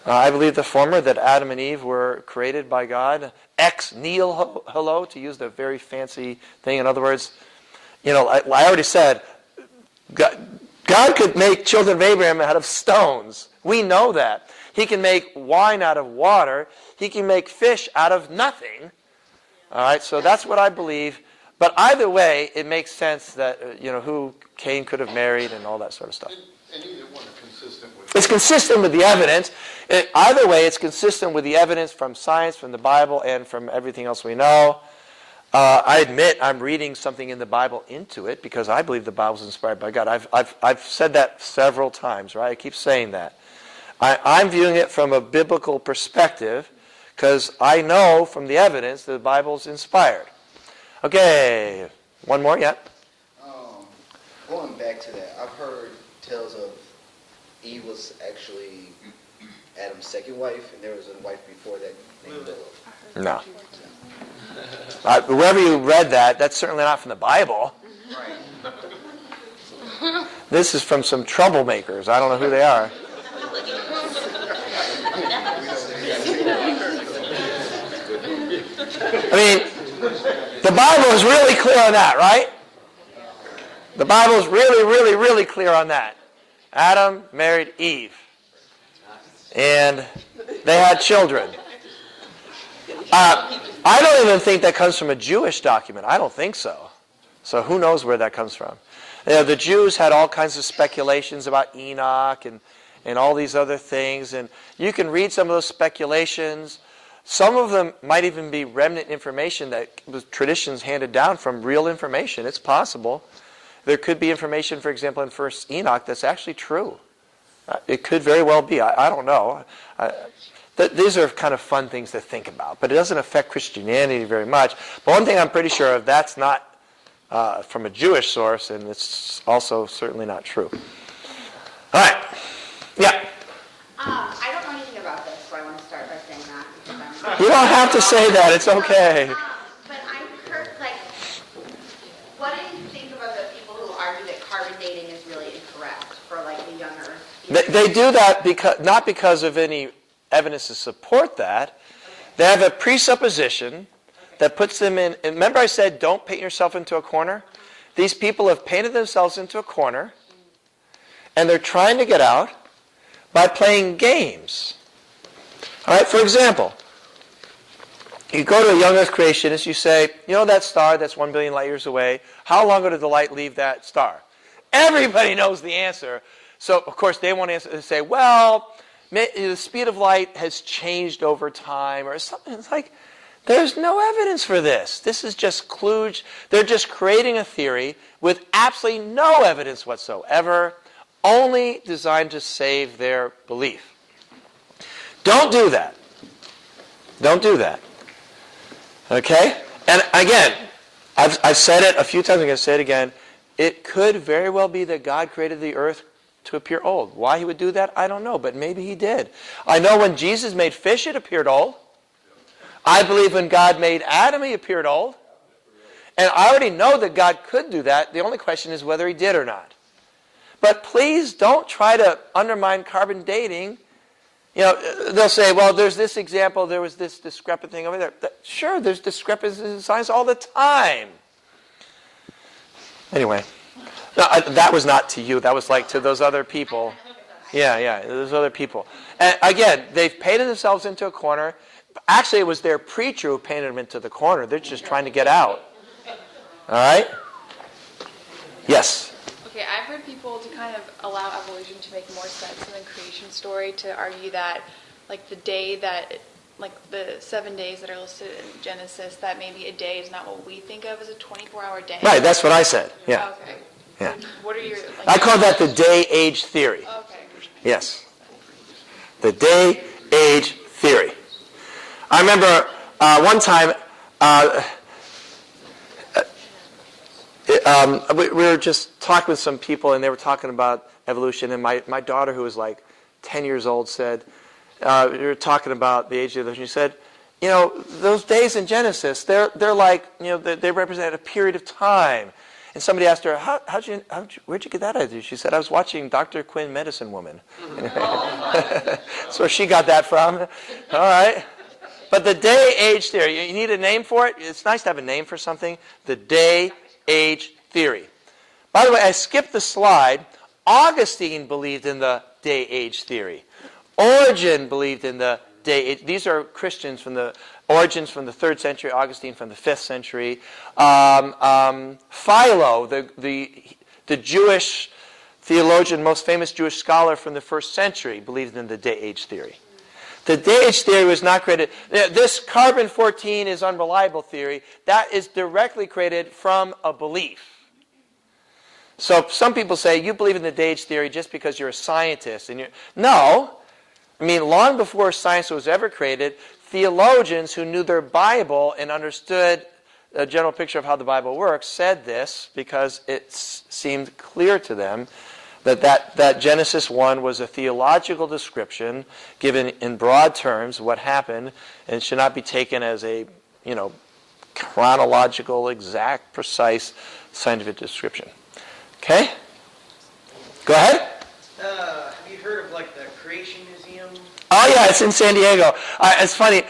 I believe the former, that Adam and Eve were created by God ex nihilo, to use the very fancy thing. In other words, I already said, God could make children of Abraham out of stones. We know that. He can make wine out of water. He can make fish out of nothing. All right, so that's what I believe. But either way, it makes sense that, who Cain could have married and all that sort of stuff. And either one are consistent with... It's consistent with the evidence. Either way, it's consistent with the evidence from science, from the Bible, and from everything else we know. I admit I'm reading something in the Bible into it because I believe the Bible is inspired by God. I've said that several times, right? I keep saying that. I'm viewing it from a biblical perspective because I know from the evidence that the Bible is inspired. Okay, one more, yeah? Going back to that, I've heard tales of Eve was actually Adam's second wife, and there was a wife before that named Lilith. No. Wherever you read that, that's certainly not from the Bible. Right. This is from some troublemakers. I don't know who they are. I mean, the Bible is really clear on that, right? The Bible is really, really, really clear on that. Adam married Eve. And they had children. I don't even think that comes from a Jewish document. I don't think so. So who knows where that comes from? The Jews had all kinds of speculations about Enoch and all these other things. And you can read some of those speculations. Some of them might even be remnant information that was traditions handed down from real information. It's possible. There could be information, for example, in 1st Enoch that's actually true. It could very well be. I don't know. These are kind of fun things to think about, but it doesn't affect Christianity very much. But one thing I'm pretty sure of, that's not from a Jewish source, and it's also certainly not true. All right. Yeah. I don't know anything about this, so I want to start by saying that. You don't have to say that. It's okay. But I heard, what do you think about the people who argue that carbon dating is really incorrect for, the younger? They do that not because of any evidence to support that. They have a presupposition that puts them in. And remember I said don't paint yourself into a corner? These people have painted themselves into a corner, and they're trying to get out by playing games. All right, for example, you go to a young earth creationist, you say, that star that's 1 billion light years away, how long ago did the light leave that star? Everybody knows the answer. So, of course, they want to answer and say, well, the speed of light has changed over time or something. It's like, there's no evidence for this. This is just kludge. They're just creating a theory with absolutely no evidence whatsoever, only designed to save their belief. Don't do that. Don't do that. Okay? And again, I've said it a few times, I'm going to say it again. It could very well be that God created the earth to appear old. Why he would do that, I don't know, but maybe he did. I know when Jesus made fish, it appeared old. I believe when God made Adam, he appeared old. And I already know that God could do that. The only question is whether he did or not. But please don't try to undermine carbon dating. You know, they'll say, well, there's this example, there was this discrepant thing over there. Sure, there's discrepancies in science all the time. Anyway, that was not to you. That was like to those other people. Yeah, those other people. And again, they've painted themselves into a corner. Actually, it was their preacher who painted them into the corner. They're just trying to get out. All right? Yes? Okay, I've heard people to kind of allow evolution to make more sense in the creation story, to argue that, like, the day that, like, the 7 days that are listed in Genesis, that maybe a day is not what we think of as a 24-hour day. Right, that's what I said. Yeah. Okay. Yeah. So what are your... Like, I call that the day-age theory. Okay. Yes. The day-age theory. I remember one time... we were just talking with some people, and they were talking about evolution, and my daughter, who was like 10 years old, said, we were talking about the age of evolution. She said, you know, those days in Genesis, they're like, you know, they represent a period of time. And somebody asked her, where'd you get that idea? She said, I was watching Dr. Quinn, Medicine Woman. That's where she got that from. All right. But the day-age theory, you need a name for it? It's nice to have a name for something. The day-age theory. By the way, I skipped the slide. Augustine believed in the day-age theory. Origen believed in the day-age. These are Christians from the Origen's from the 3rd century, Augustine from the 5th century. Philo, the Jewish theologian, most famous Jewish scholar from the 1st century, believed in the day-age theory. The day-age theory was not created. This carbon-14 is unreliable theory. That is directly created from a belief. So some people say, you believe in the day-age theory just because you're a scientist. No. I mean, long before science was ever created, theologians who knew their Bible and understood a general picture of how the Bible works said this because it seemed clear to them that Genesis 1 was a theological description given in broad terms what happened, and it should not be taken as a, you know, chronological, exact, precise scientific description. Okay? Go ahead. Have you heard of, like, the Creation Museum? Oh yeah, it's in San Diego. It's funny.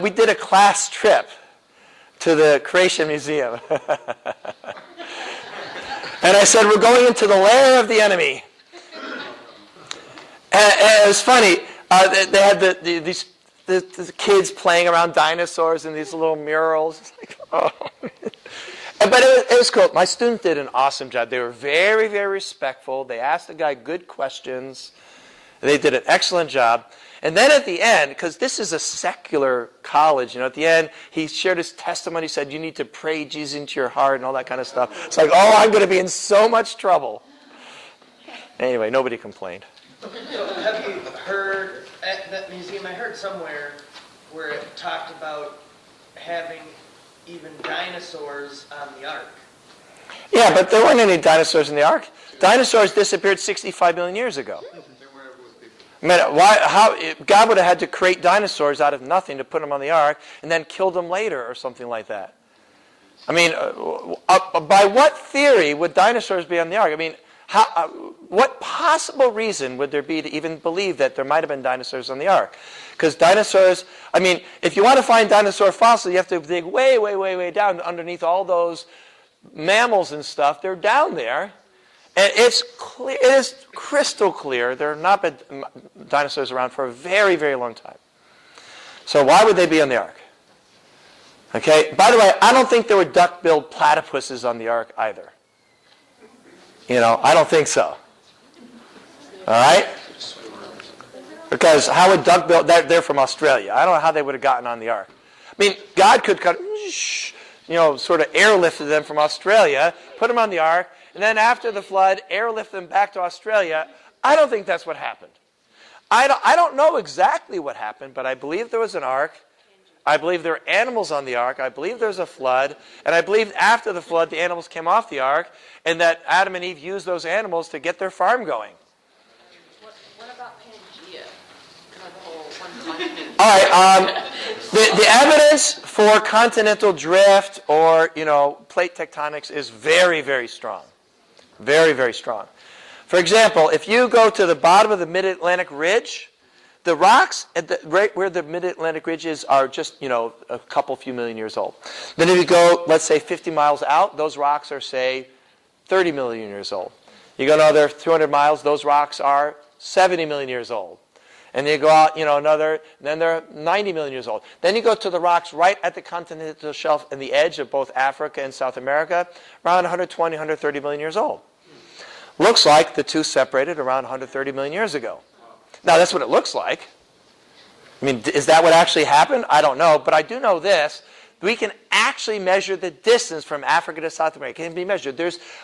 We did a class trip to the Creation Museum. And I said, we're going into the lair of the enemy. And it was funny. They had the kids playing around dinosaurs and these little murals. It's like, oh. But it was cool. My students did an awesome job. They were very, very respectful. They asked the guy good questions. They did an excellent job. And then at the end, because this is a secular college, you know, at the end, he shared his testimony. He said, you need to pray Jesus into your heart and all that kind of stuff. It's like, oh, I'm going to be in so much trouble. Anyway, nobody complained. So have you heard, at that museum, I heard somewhere where it talked about having even dinosaurs on the ark. Yeah, but there weren't any dinosaurs in the ark. Dinosaurs disappeared 65 million years ago. I mean, God would have had to create dinosaurs out of nothing to put them on the ark and then kill them later or something like that. I mean, by what theory would dinosaurs be on the ark? I mean, what possible reason would there be to even believe that there might have been dinosaurs on the ark? Because dinosaurs, I mean, if you want to find dinosaur fossils, you have to dig way, way, way, way down underneath all those mammals and stuff. They're down there. And it's clear, it is crystal clear there have not been dinosaurs around for a very, very long time. So why would they be on the ark? Okay. By the way, I don't think there were duck-billed platypuses on the ark either. You know, I don't think so. All right? Because how would duck-billed, they're from Australia. I don't know how they would have gotten on the ark. I mean, God could sort of airlifted them from Australia, put them on the ark, and then after the flood, airlift them back to Australia. I don't think that's what happened. I don't know exactly what happened, but I believe there was an ark. I believe there are animals on the ark. I believe there's a flood. And I believe after the flood, the animals came off the ark, and that Adam and Eve used those animals to get their farm going. What about Pangea? Kind of the whole one continent. All right. The evidence for continental drift or, plate tectonics is very, very strong. Very, very strong. For example, if you go to the bottom of the Mid-Atlantic Ridge, the rocks right where the Mid-Atlantic Ridge is are just, a couple few million years old. Then if you go, let's say, 50 miles out, those rocks are, say, 30 million years old. You go another 200 miles, those rocks are 70 million years old. And then you go out, then they're 90 million years old. Then you go to the rocks right at the continental shelf and the edge of both Africa and South America, around 120, 130 million years old. Looks like the two separated around 130 million years ago. Now, that's what it looks like. I mean, is that what actually happened? I don't know, but I do know this. We can actually measure the distance from Africa to South America. It can be measured.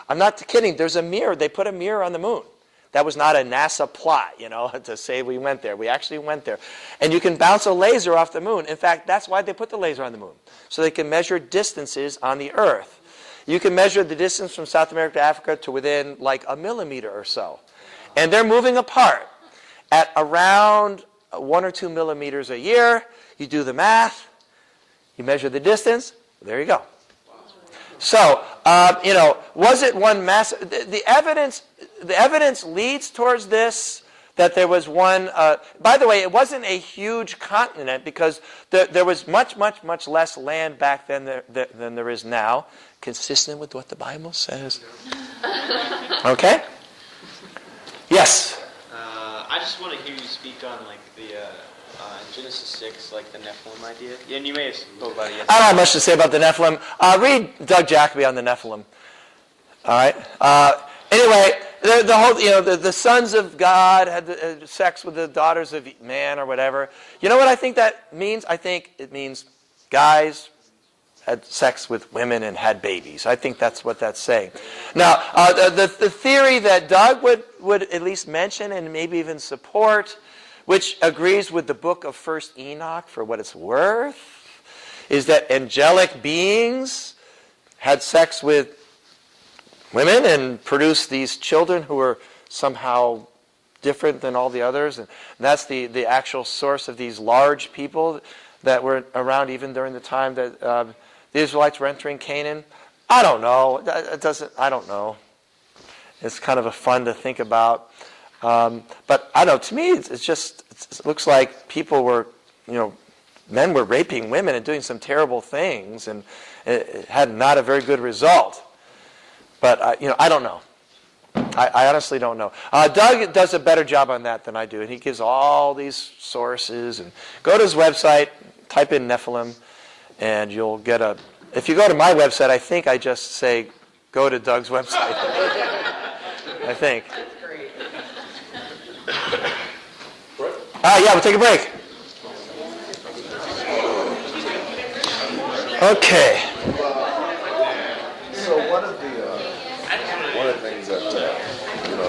I'm not kidding, there's a mirror. They put a mirror on the moon. That was not a NASA plot, to say we went there. We actually went there. And you can bounce a laser off the moon. In fact, that's why they put the laser on the moon, so they can measure distances on the Earth. You can measure the distance from South America to Africa to within like a millimeter or so. And they're moving apart at around 1 or 2 millimeters a year. You do the math. You measure the distance. There you go. So, was it one mass? The evidence leads towards this, that there was one. By the way, it wasn't a huge continent because there was much, much, much less land back then than there is now, consistent with what the Bible says. Okay? Yes? I just want to hear you speak on the Genesis 6, the Nephilim idea. And you may have spoke about it yesterday. I don't have much to say about the Nephilim. Read Doug Jacoby on the Nephilim. All right. Anyway, the whole the sons of God had sex with the daughters of man or whatever. You know what I think that means? I think it means guys had sex with women and had babies. I think that's what that's saying. Now, the theory that Doug would at least mention and maybe even support, which agrees with the book of 1 Enoch for what it's worth, is that angelic beings had sex with women and produced these children who were somehow different than all the others. And that's the actual source of these large people that were around even during the time that the Israelites were entering Canaan. I don't know. I don't know. It's kind of a fun to think about. But I don't know, to me, it looks like people were, men were raping women and doing some terrible things, and it had not a very good result. But, I don't know. I honestly don't know. Doug does a better job on that than I do, and he gives all these sources. And go to his website, type in Nephilim, and you'll get if you go to my website, I think I just say, go to Doug's website. I think. Yeah, we'll take a break. Okay. So one of the things that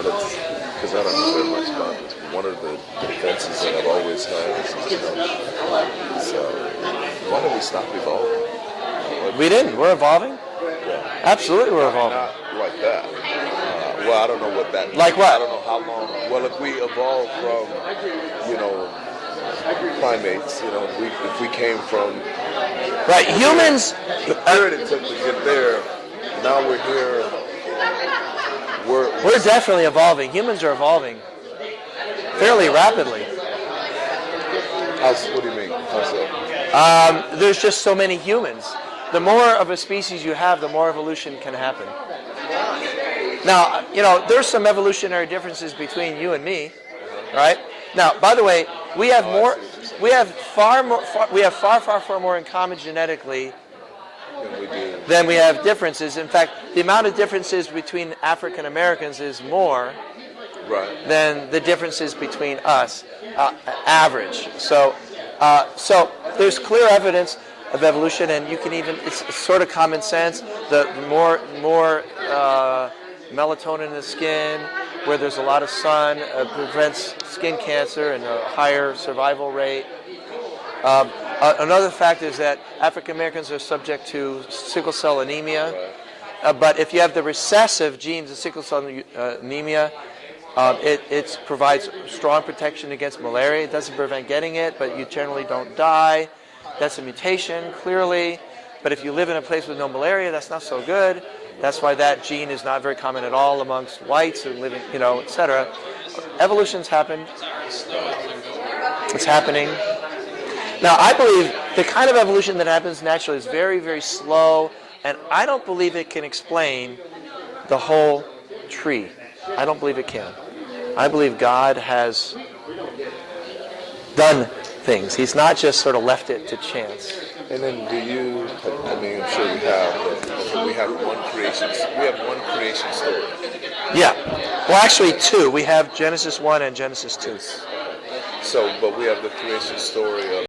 that's because I don't know very much about this, but one of the defenses that I've always had is why don't we stop evolving? We didn't. We're evolving. Yeah. Absolutely, we're evolving. Not like that. Well, I don't know what that means. Like what? I don't know how long. Well, if we evolved from, primates, if we came from... Right, humans... The period it took to get there, now we're here. We're definitely evolving. Humans are evolving fairly rapidly. What do you mean? How's that? There's just so many humans. The more of a species you have, the more evolution can happen. Now, there's some evolutionary differences between you and me, right? Now, by the way, we have far more in common genetically than we have differences. In fact, the amount of differences between African Americans is more than the differences between us, average. So there's clear evidence of evolution, and you can it's sort of common sense. The more melatonin in the skin, where there's a lot of sun, prevents skin cancer and a higher survival rate. Another fact is that African Americans are subject to sickle cell anemia. But if you have the recessive genes of sickle cell anemia, it provides strong protection against malaria. It doesn't prevent getting it, but you generally don't die. That's a mutation, clearly. But if you live in a place with no malaria, that's not so good. That's why that gene is not very common at all amongst whites who live in, etc. Evolution's happened. It's happening. Now, I believe the kind of evolution that happens naturally is very, very slow, and I don't believe it can explain the whole tree. I don't believe it can. I believe God has done things. He's not just sort of left it to chance. And then I'm sure we have one creation story. Yeah. Well, actually two. We have Genesis 1 and Genesis 2. So, but we have the creation story of